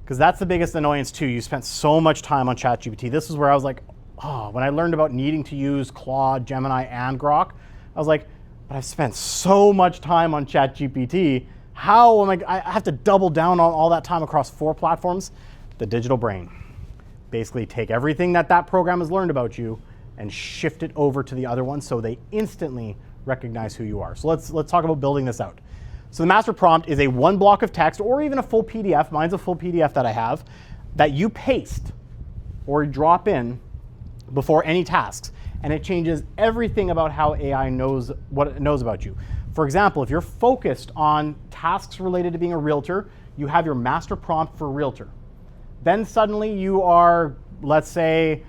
Because that's the biggest annoyance too. You spent so much time on ChatGPT. This is where I was like, oh, when I learned about needing to use Claude, Gemini, and Grok, I was like, but I've spent so much time on ChatGPT. How am I have to double down on all that time across 4 platforms? The digital brain. Basically take everything that program has learned about you and shift it over to the other one so they instantly recognize who you are. So let's talk about building this out. So the master prompt is a 1 block of text or even a full PDF. Mine's a full PDF that I have that you paste or drop in before any tasks, and it changes everything about how AI knows what it knows about you. For example, if you're focused on tasks related to being a realtor, you have your master prompt for realtor. Then suddenly you are, let's say,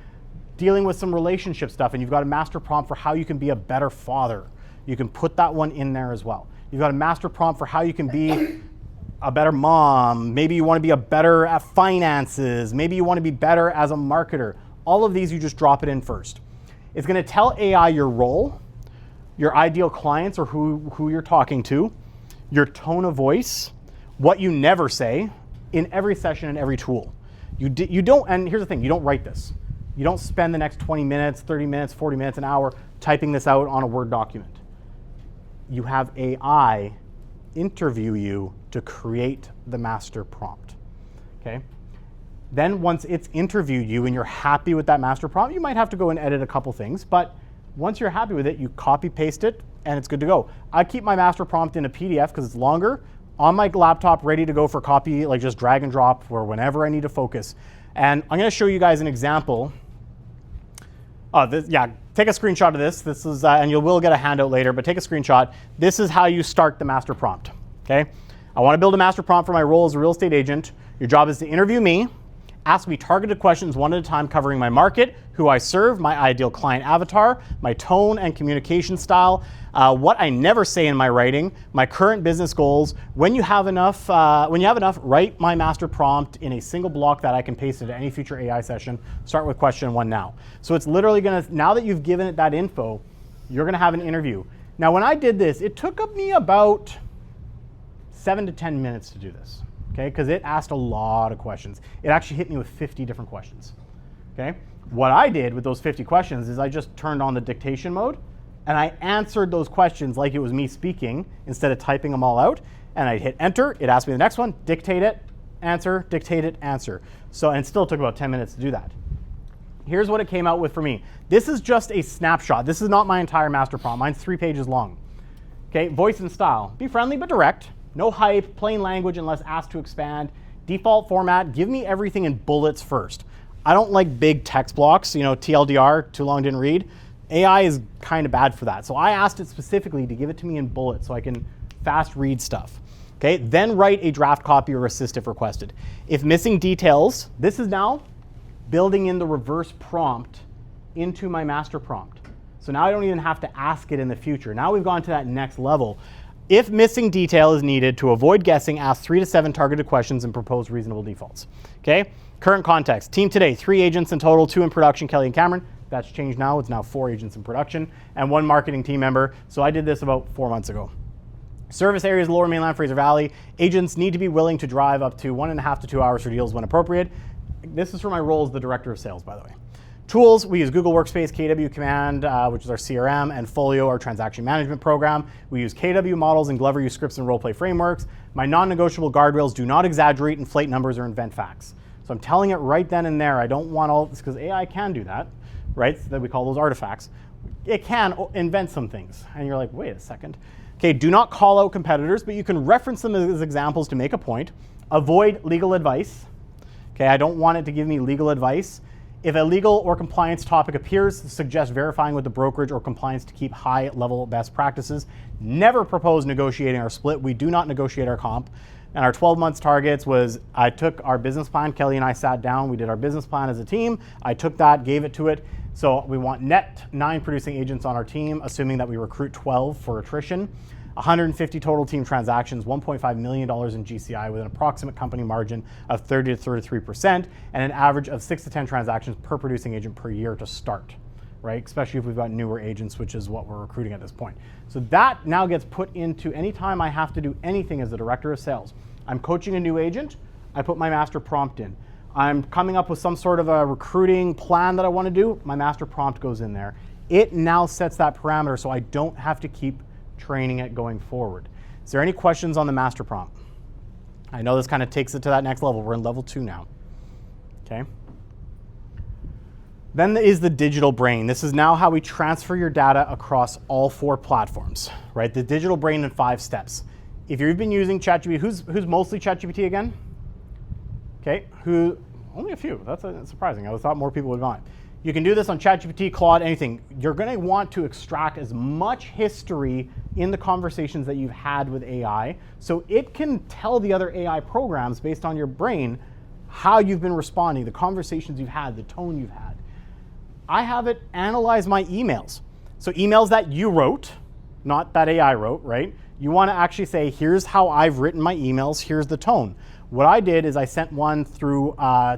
dealing with some relationship stuff, and you've got a master prompt for how you can be a better father. You can put that one in there as well. You've got a master prompt for how you can be a better mom. Maybe you want to be a better at finances. Maybe you want to be better as a marketer. All of these, you just drop it in first. It's going to tell AI your role, your ideal clients or who you're talking to, your tone of voice, what you never say in every session and every tool. You don't, and here's the thing, you don't write this. You don't spend the next 20 minutes, 30 minutes, 40 minutes, an hour typing this out on a Word document. You have AI interview you to create the master prompt, okay? Then once it's interviewed you and you're happy with that master prompt, you might have to go and edit a couple things, but once you're happy with it, you copy paste it and it's good to go. I keep my master prompt in a PDF because it's longer, on my laptop ready to go for copy, like just drag and drop or whenever I need to focus. And I'm gonna show you guys an example. Take a screenshot of this. This is, and you will get a handout later, but take a screenshot. This is how you start the master prompt, okay? I wanna build a master prompt for my role as a real estate agent. Your job is to interview me Ask me targeted questions one at a time covering my market, who I serve, my ideal client avatar, my tone and communication style, what I never say in my writing, my current business goals. When you have enough, write my master prompt in a single block that I can paste into any future AI session. Start with question 1 now. So it's literally gonna, now that you've given it that info, you're gonna have an interview. Now when I did this, it took me about 7 to 10 minutes to do this. Okay, because it asked a lot of questions. It actually hit me with 50 different questions. Okay, what I did with those 50 questions is I just turned on the dictation mode and I answered those questions like it was me speaking instead of typing them all out. And I hit enter, it asked me the next one, dictate it, answer, dictate it, answer. So, and it still took about 10 minutes to do that. Here's what it came out with for me. This is just a snapshot. This is not my entire master prompt. Mine's 3 pages long. Okay, voice and style. Be friendly but direct. No hype, plain language unless asked to expand. Default format, give me everything in bullets first. I don't like big text blocks, you know, TLDR, too long didn't read. AI is kind of bad for that. So I asked it specifically to give it to me in bullets so I can fast read stuff. Okay, then write a draft copy or assist if requested. If missing details, this is now building in the reverse prompt into my master prompt. So now I don't even have to ask it in the future. Now we've gone to that next level. If missing detail is needed, to avoid guessing, ask 3 to 7 targeted questions and propose reasonable defaults. Okay? Current context. Team today, 3 agents in total, 2 in production, Kelly and Cameron. That's changed now. It's now 4 agents in production and 1 marketing team member. So I did this about 4 months ago. Service areas, Lower Mainland, Fraser Valley. Agents need to be willing to drive up to 1.5 to 2 hours for deals when appropriate. This is for my role as the director of sales, by the way. Tools, we use Google Workspace, KW Command, which is our CRM, and Folio, our transaction management program. We use KW models, and Glover use scripts and roleplay frameworks. My non-negotiable guardrails: do not exaggerate, inflate numbers, or invent facts. So I'm telling it right then and there. I don't want all this, because AI can do that, right? So that we call those artifacts. It can invent some things. And you're like, wait a second. Okay, do not call out competitors, but you can reference them as examples to make a point. Avoid legal advice. Okay, I don't want it to give me legal advice. If a legal or compliance topic appears, suggest verifying with the brokerage or compliance to keep high-level best practices. Never propose negotiating our split. We do not negotiate our comp. And our 12 months targets was, I took our business plan, Kelly and I sat down, we did our business plan as a team. I took that, gave it to it. So we want net 9 producing agents on our team, assuming that we recruit 12 for attrition. 150 total team transactions, $1.5 million in GCI with an approximate company margin of 30 to 33%, and an average of 6 to 10 transactions per producing agent per year to start, right? Especially if we've got newer agents, which is what we're recruiting at this point. So that now gets put into any time I have to do anything as the director of sales. I'm coaching a new agent, I put my master prompt in. I'm coming up with some sort of a recruiting plan that I want to do, my master prompt goes in there. It now sets that parameter so I don't have to keep training it going forward. Is there any questions on the master prompt? I know this kind of takes it to that next level. We're in level 2 now. Okay. Then is the digital brain. This is now how we transfer your data across all 4 platforms, right? The digital brain in 5 steps. If you've been using ChatGPT, who's mostly ChatGPT again? Okay, only a few. That's surprising. I thought more people would have gone. You can do this on ChatGPT, Claude, anything. You're going to want to extract as much history in the conversations that you've had with AI so it can tell the other AI programs based on your brain how you've been responding, the conversations you've had, the tone you've had. I have it analyze my emails. So emails that you wrote, not that AI wrote, right? You want to actually say, here's how I've written my emails, here's the tone. What I did is I sent one through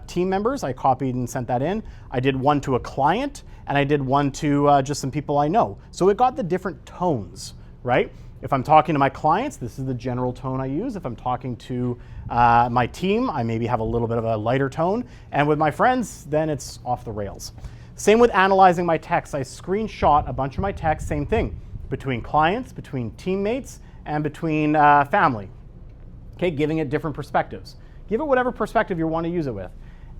team members. I copied and sent that in. I did one to a client, and I did one to just some people I know. So it got the different tones, right? If I'm talking to my clients, this is the general tone I use. If I'm talking to my team, I maybe have a little bit of a lighter tone. And with my friends, then it's off the rails. Same with analyzing my text. I screenshot a bunch of my text, same thing, between clients, between teammates, and between family. Okay, giving it different perspectives. Give it whatever perspective you want to use it with.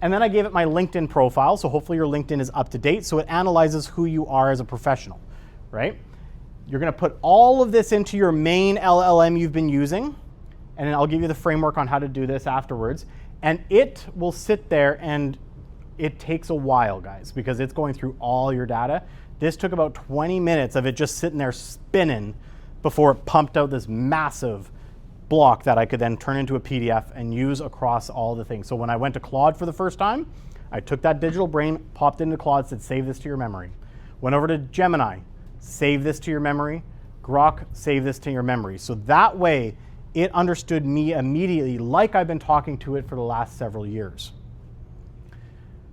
And then I gave it my LinkedIn profile, so hopefully your LinkedIn is up to date, so it analyzes who you are as a professional, right? You're going to put all of this into your main LLM you've been using, and then I'll give you the framework on how to do this afterwards. And it will sit there, and it takes a while, guys, because it's going through all your data. This took about 20 minutes of it just sitting there spinning before it pumped out this massive block that I could then turn into a PDF and use across all the things. So when I went to Claude for the first time, I took that digital brain, popped into Claude, said, save this to your memory. Went over to Gemini, save this to your memory. Grok, save this to your memory. So that way, it understood me immediately like I've been talking to it for the last several years.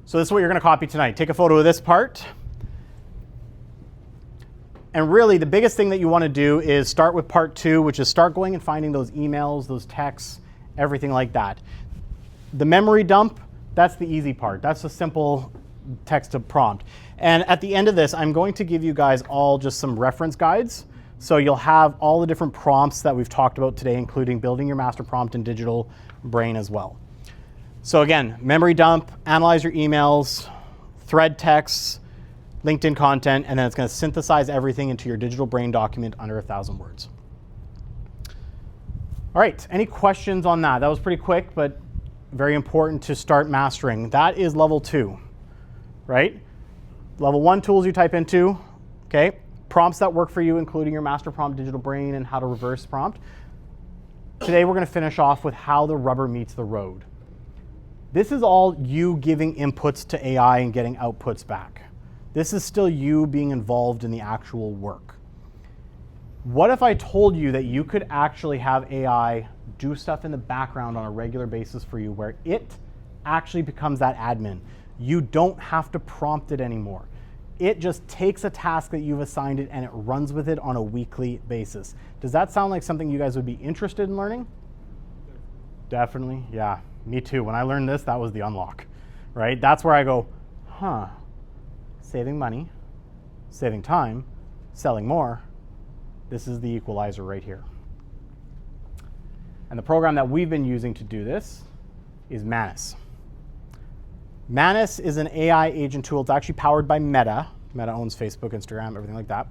So this is what you're going to copy tonight. Take a photo of this part. And really, the biggest thing that you want to do is start with part 2, which is start going and finding those emails, those texts, everything like that. The memory dump, that's the easy part. That's a simple text to prompt. And at the end of this, I'm going to give you guys all just some reference guides. So you'll have all the different prompts that we've talked about today, including building your master prompt in digital brain as well. So again, memory dump, analyze your emails, thread texts, LinkedIn content, and then it's going to synthesize everything into your digital brain document under 1,000 words. All right, any questions on that? That was pretty quick, but very important to start mastering. That is level 2, right? Level 1 tools you type into, okay? Prompts that work for you, including your master prompt, digital brain, and how to reverse prompt. Today we're going to finish off with how the rubber meets the road. This is all you giving inputs to AI and getting outputs back. This is still you being involved in the actual work. What if I told you that you could actually have AI do stuff in the background on a regular basis for you where it actually becomes that admin? You don't have to prompt it anymore. It just takes a task that you've assigned it and it runs with it on a weekly basis. Does that sound like something you guys would be interested in learning? Definitely, yeah, me too. When I learned this, that was the unlock, right? That's where I go, huh, saving money, saving time, selling more. This is the equalizer right here. And the program that we've been using to do this is Manus. Manus is an AI agent tool. It's actually powered by Meta. Meta owns Facebook, Instagram, everything like that.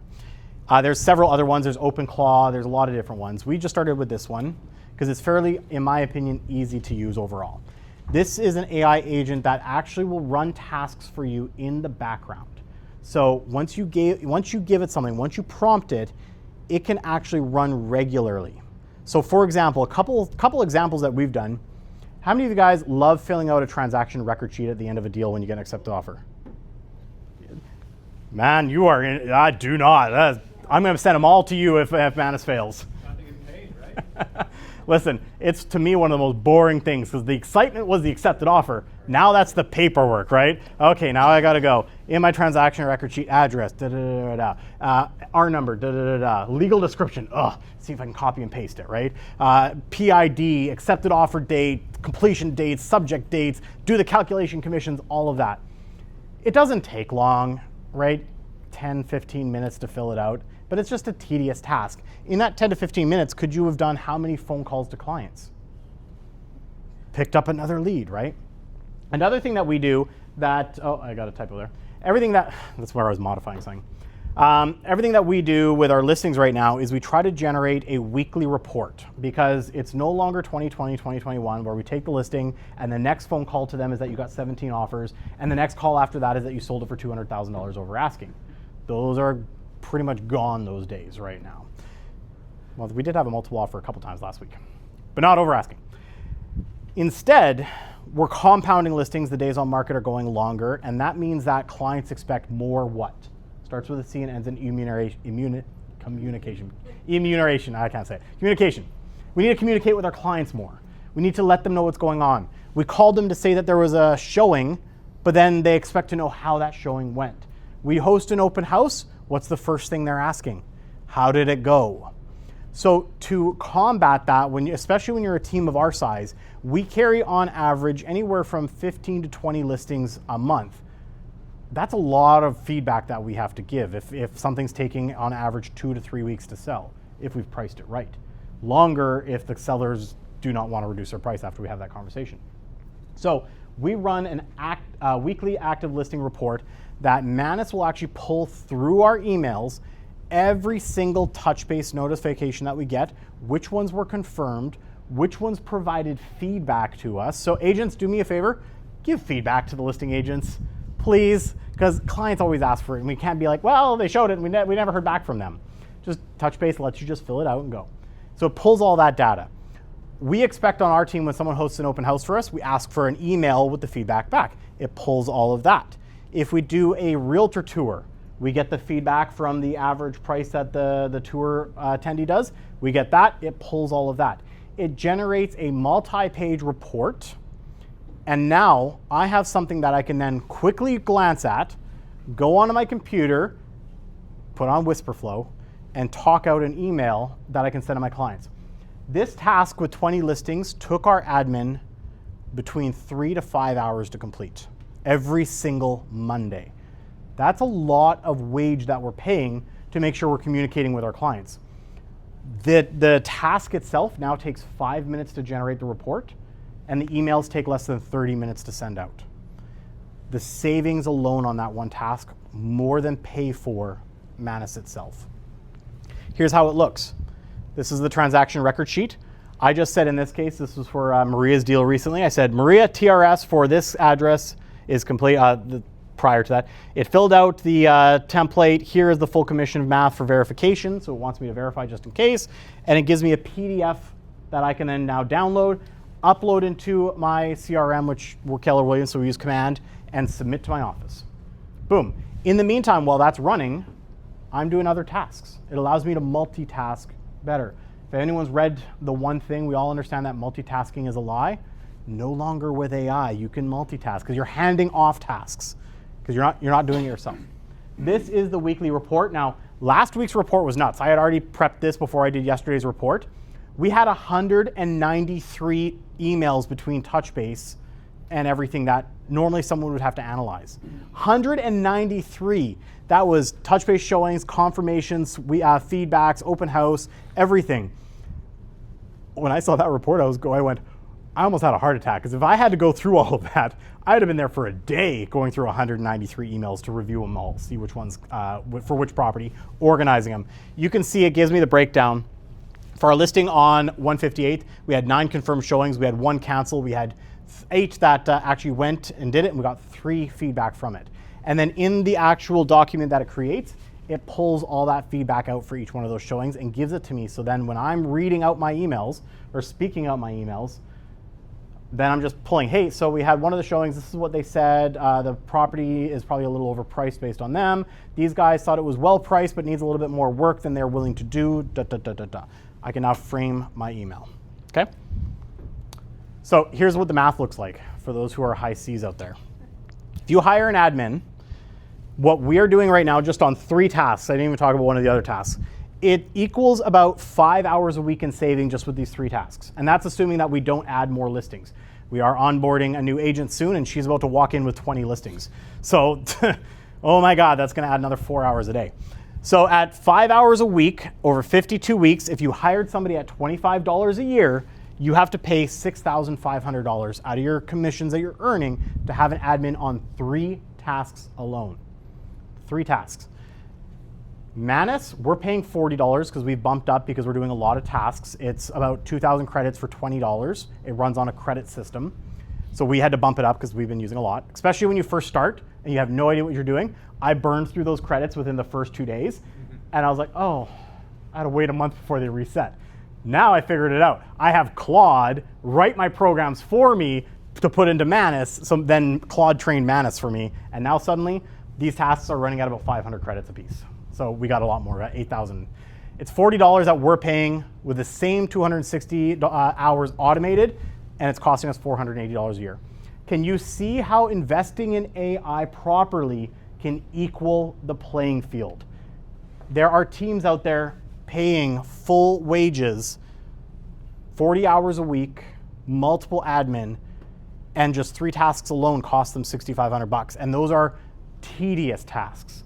There's several other ones. There's OpenClaw. There's a lot of different ones. We just started with this one because it's fairly, in my opinion, easy to use overall. This is an AI agent that actually will run tasks for you in the background. So once you give it something, once you prompt it, it can actually run regularly. So for example, a couple examples that we've done. How many of you guys love filling out a transaction record sheet at the end of a deal when you get an accepted offer? Man, you are in, I do not. I'm going to send them all to you if Manus fails. Nothing is paid, right? Listen, it's to me one of the most boring things because the excitement was the accepted offer. Now that's the paperwork, right? Okay, now I got to go in my transaction record sheet, address, R number, legal description. See if I can copy and paste it, right? PID, accepted offer date, completion dates, subject dates, do the calculation commissions, all of that. It doesn't take long, right? 10, 15 minutes to fill it out, but it's just a tedious task. In that 10 to 15 minutes, could you have done how many phone calls to clients? Picked up another lead, right? Another thing that we do that, oh, I got a typo there. That's where I was modifying something. Everything that we do with our listings right now is we try to generate a weekly report because it's no longer 2020, 2021 where we take the listing and the next phone call to them is that you got 17 offers and the next call after that is that you sold it for $200,000 over asking. Those are pretty much gone those days right now. Well, we did have a multiple offer a couple times last week, but not over asking. Instead, we're compounding listings. The days on market are going longer, and that means that clients expect more what? Starts with a C and ends in communication. I can't say it. Communication. We need to communicate with our clients more. We need to let them know what's going on. We called them to say that there was a showing, but then they expect to know how that showing went. We host an open house. What's the first thing they're asking? How did it go? So to combat that, especially when you're a team of our size, we carry on average anywhere from 15 to 20 listings a month. That's a lot of feedback that we have to give if something's taking on average 2 to 3 weeks to sell, if we've priced it right. Longer if the sellers do not want to reduce their price after we have that conversation. So we run an weekly active listing report that Manus will actually pull through our emails every single touch base notification that we get, which ones were confirmed, which ones provided feedback to us. So agents, do me a favor, give feedback to the listing agents, please, because clients always ask for it, and we can't be like, well, they showed it, and we never heard back from them. Just touch base lets you just fill it out and go. So it pulls all that data. we expect on our team when someone hosts an open house for us, we ask for an email with the feedback back. It pulls all of that. If we do a realtor tour, we get the feedback from the average price that the tour attendee does. We get that, it pulls all of that. It generates a multi-page report, and now I have something that I can then quickly glance at, go onto my computer, put on Whisperflow, and talk out an email that I can send to my clients. This task with 20 listings took our admin between 3 to 5 hours to complete every single Monday. That's a lot of wage that we're paying to make sure we're communicating with our clients. The task itself now takes 5 minutes to generate the report, and the emails take less than 30 minutes to send out. The savings alone on that one task more than pay for Manus itself. Here's how it looks. This is the transaction record sheet. I just said in this case, this was for Maria's deal recently. I said, Maria, TRS for this address is complete. Prior to that, it filled out the template. Here is the full commission of math for verification. So it wants me to verify just in case. And it gives me a PDF that I can then now download, upload into my CRM, which we're Keller Williams, so we use Command, and submit to my office. Boom. In the meantime, while that's running, I'm doing other tasks. It allows me to multitask better. If anyone's read The One Thing, we all understand that multitasking is a lie. No longer with AI, you can multitask because you're handing off tasks because you're not doing it yourself. This is the weekly report. Now, last week's report was nuts. I had already prepped this before I did yesterday's report. We had 193 emails between Touchbase and everything that normally someone would have to analyze. 193. That was Touchbase showings, confirmations, feedbacks, open house, everything. When I saw that report, I almost had a heart attack, because if I had to go through all of that, I'd have been there for a day going through 193 emails to review them all, see which ones, for which property, organizing them. You can see it gives me the breakdown. For our listing on 158th, we had 9 confirmed showings, we had 1 cancel, we had 8 that actually went and did it, and we got 3 feedback from it. And then in the actual document that it creates, it pulls all that feedback out for each one of those showings and gives it to me. So then when I'm reading out my emails or speaking out my emails, then I'm just pulling, hey, so we had one of the showings, this is what they said, the property is probably a little overpriced based on them. These guys thought it was well priced but needs a little bit more work than they're willing to do, I can now frame my email, okay? So here's what the math looks like for those who are high C's out there. If you hire an admin, what we're doing right now just on 3 tasks, I didn't even talk about one of the other tasks, it equals about 5 hours a week in saving just with these 3 tasks. And that's assuming that we don't add more listings. We are onboarding a new agent soon, and she's about to walk in with 20 listings. So, oh my God, that's gonna add another 4 hours a day. So at 5 hours a week, over 52 weeks, if you hired somebody at $25 a year, you have to pay $6,500 out of your commissions that you're earning to have an admin on 3 tasks alone. 3 tasks. Manus, we're paying $40 because we've bumped up because we're doing a lot of tasks. It's about 2,000 credits for $20. It runs on a credit system. So we had to bump it up because we've been using a lot, especially when you first start and you have no idea what you're doing. I burned through those credits within the first 2 days. And I was like, oh, I had to wait a month before they reset. Now I figured it out. I have Claude write my programs for me to put into Manus. So then Claude trained Manus for me. And now suddenly these tasks are running at about 500 credits a piece. So we got a lot more, 8,000. It's $40 that we're paying with the same 260 hours automated, and it's costing us $480 a year. Can you see how investing in AI properly can equal the playing field? There are teams out there paying full wages, 40 hours a week, multiple admin, and just 3 tasks alone cost them $6,500. And those are tedious tasks.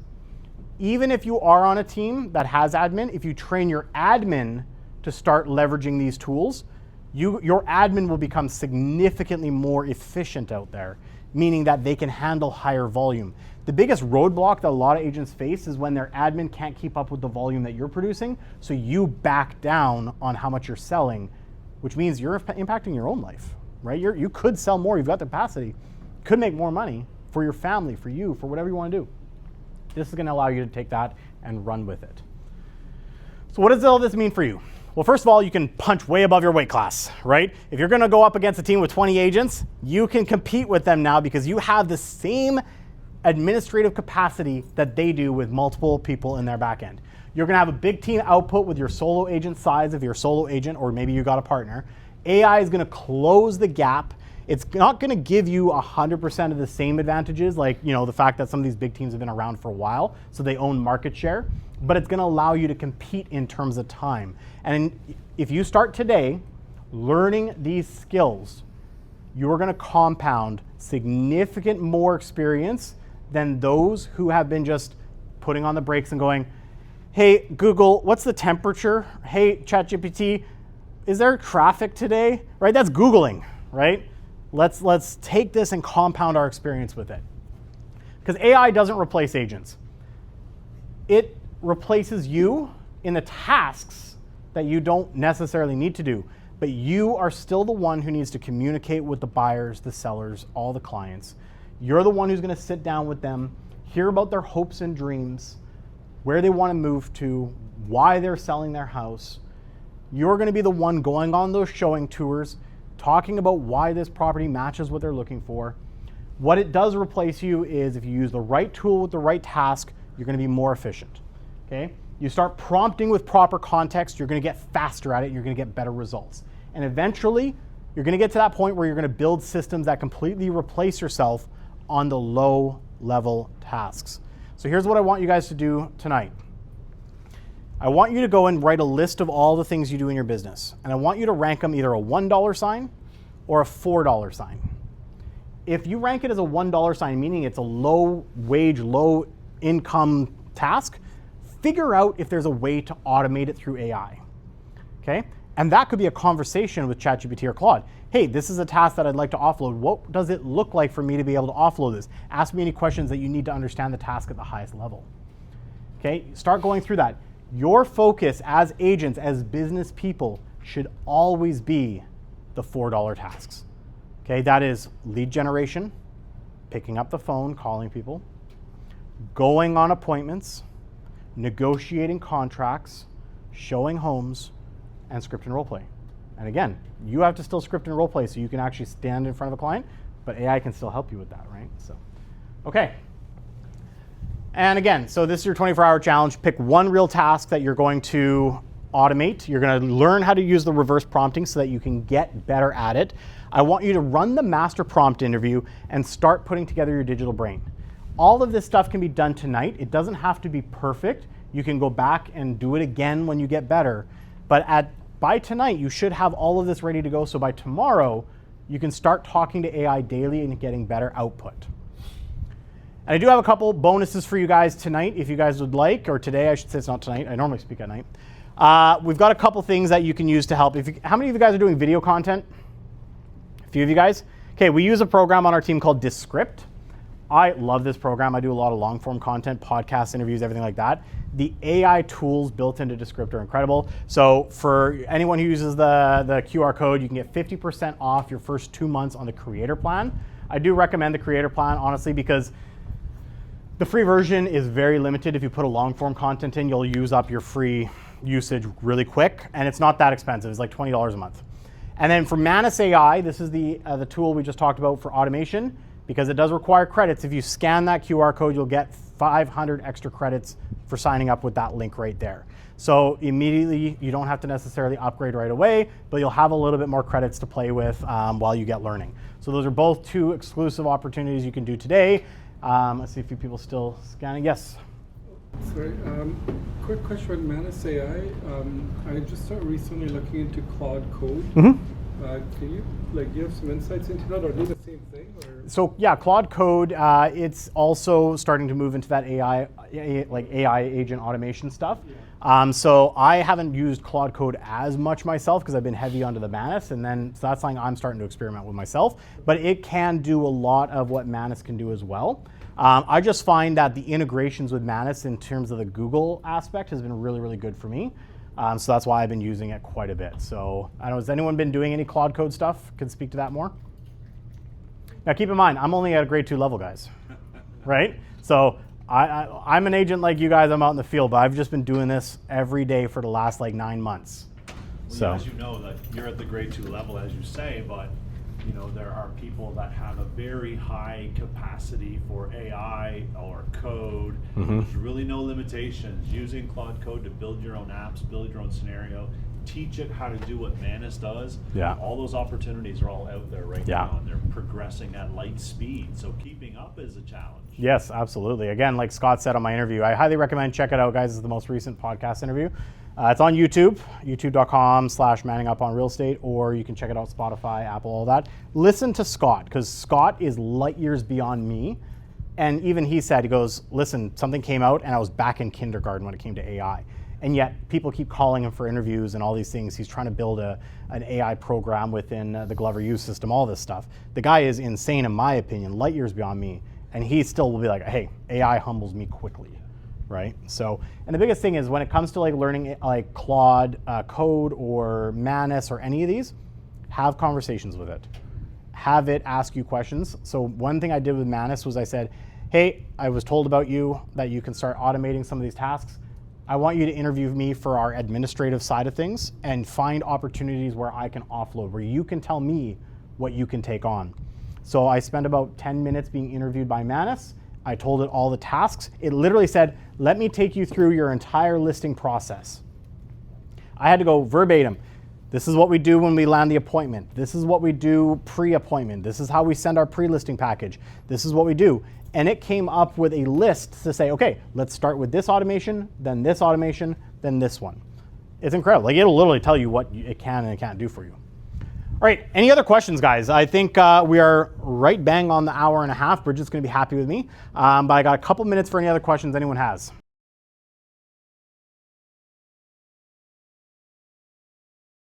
Even if you are on a team that has admin, if you train your admin to start leveraging these tools, your admin will become significantly more efficient out there, meaning that they can handle higher volume. The biggest roadblock that a lot of agents face is when their admin can't keep up with the volume that you're producing, so you back down on how much you're selling, which means you're impacting your own life, right? You could sell more, you've got the capacity, could make more money for your family, for you, for whatever you want to do. This is going to allow you to take that and run with it. So what does all this mean for you? Well, first of all, you can punch way above your weight class, right? If you're gonna go up against a team with 20 agents, you can compete with them now because you have the same administrative capacity that they do with multiple people in their back end. You're gonna have a big team output with your solo agent size if you're a solo agent, or maybe you got a partner. AI is gonna close the gap. It's not gonna give you 100% of the same advantages, like the fact that some of these big teams have been around for a while, so they own market share, but it's gonna allow you to compete in terms of time. And if you start today learning these skills, you're gonna compound significant more experience than those who have been just putting on the brakes and going, hey, Google, what's the temperature? Hey, ChatGPT, is there traffic today? Right, that's Googling, right? Let's take this and compound our experience with it. Because AI doesn't replace agents. It replaces you in the tasks that you don't necessarily need to do, but you are still the one who needs to communicate with the buyers, the sellers, all the clients. You're the one who's gonna sit down with them, hear about their hopes and dreams, where they wanna move to, why they're selling their house. You're gonna be the one going on those showing tours, talking about why this property matches what they're looking for. What it does replace you is if you use the right tool with the right task, you're gonna be more efficient, okay? You start prompting with proper context, you're gonna get faster at it, and you're gonna get better results. And eventually, you're gonna get to that point where you're gonna build systems that completely replace yourself on the low level tasks. So here's what I want you guys to do tonight. I want you to go and write a list of all the things you do in your business. And I want you to rank them either a $1 sign or a $4 sign. If you rank it as a $1 sign, meaning it's a low wage, low income task, figure out if there's a way to automate it through AI, okay? And that could be a conversation with ChatGPT or Claude. Hey, this is a task that I'd like to offload. What does it look like for me to be able to offload this? Ask me any questions that you need to understand the task at the highest level. Okay, start going through that. Your focus as agents, as business people, should always be the $4 tasks. Okay, that is lead generation, picking up the phone, calling people, going on appointments, negotiating contracts, showing homes, and script and role play. And again, you have to still script and role play so you can actually stand in front of a client, but AI can still help you with that, right? So, okay. And again, so this is your 24-hour challenge. Pick one real task that you're going to automate. You're going to learn how to use the reverse prompting so that you can get better at it. I want you to run the master prompt interview and start putting together your digital brain. All of this stuff can be done tonight. It doesn't have to be perfect. You can go back and do it again when you get better. But by tonight, you should have all of this ready to go. So by tomorrow, you can start talking to AI daily and getting better output. And I do have a couple bonuses for you guys tonight, if you guys would like, or today, I should say. It's not tonight. I normally speak at night. We've got a couple things that you can use to help. How many of you guys are doing video content? A few of you guys? Okay, we use a program on our team called Descript. I love this program. I do a lot of long form content, podcasts, interviews, everything like that. The AI tools built into Descript are incredible. So for anyone who uses the QR code, you can get 50% off your first 2 months on the creator plan. I do recommend the creator plan, honestly, because the free version is very limited. If you put a long form content in, you'll use up your free usage really quick, and it's not that expensive. It's like $20 a month. And then for Manus AI, this is the tool we just talked about for automation, because it does require credits. If you scan that QR code, you'll get 500 extra credits for signing up with that link right there. So immediately, you don't have to necessarily upgrade right away, but you'll have a little bit more credits to play with while you get learning. So those are both 2 exclusive opportunities you can do today. Let's see if a few people still scanning. Yes? Sorry, quick question on Manus AI. I just started recently looking into Claude Code. Mm-hmm. Can you, do you have some insights into that, or do the same thing? Or? So yeah, Claude Code, it's also starting to move into that AI agent automation stuff. Yeah. So I haven't used Claude Code as much myself because I've been heavy onto the Manus, and then so that's something I'm starting to experiment with myself. But it can do a lot of what Manus can do as well. I just find that the integrations with Manus in terms of the Google aspect has been really, really good for me. So that's why I've been using it quite a bit. So I don't know, has anyone been doing any Claude Code stuff? Can speak to that more? Now keep in mind, I'm only at a grade 2 level, guys, right? So I'm an agent like you guys, I'm out in the field, but I've just been doing this every day for the last 9 months. So. As you know, that you're at the grade 2 level, as you say, but you know, there are people that have a very high capacity for AI or code. There's really no limitations. Using Claude Code to build your own apps, build your own scenario, teach it how to do what Manus does. Yeah. All those opportunities are all out there right now, and they're progressing at light speed. So keeping up is a challenge. Yes, absolutely. Again, like Scott said on my interview, I highly recommend check it out, guys. This is the most recent podcast interview. It's on YouTube, youtube.com/manninguponrealestate, or you can check it out Spotify, Apple, all that. Listen to Scott, because Scott is light years beyond me. And even he said, he goes, listen, something came out and I was back in kindergarten when it came to AI. And yet people keep calling him for interviews and all these things. He's trying to build an AI program within the Glover U system, all this stuff. The guy is insane, in my opinion, light years beyond me. And he still will be like, hey, AI humbles me quickly. Right? So, and the biggest thing is when it comes to like learning like Claude Code or Manus or any of these, have conversations with it. Have it ask you questions. So one thing I did with Manus was I said, hey, I was told about you that you can start automating some of these tasks. I want you to interview me for our administrative side of things and find opportunities where I can offload, where you can tell me what you can take on. So I spent about 10 minutes being interviewed by Manus. I told it all the tasks. It literally said, let me take you through your entire listing process. I had to go verbatim. This is what we do when we land the appointment. This is what we do pre-appointment. This is how we send our pre-listing package. This is what we do. And it came up with a list to say, okay, let's start with this automation, then this automation, then this one. It's incredible. Like, it'll literally tell you what it can and it can't do for you. All right, any other questions, guys? I think we are right bang on the hour and a half. Bridget's gonna be happy with me. But I got a couple minutes for any other questions anyone has.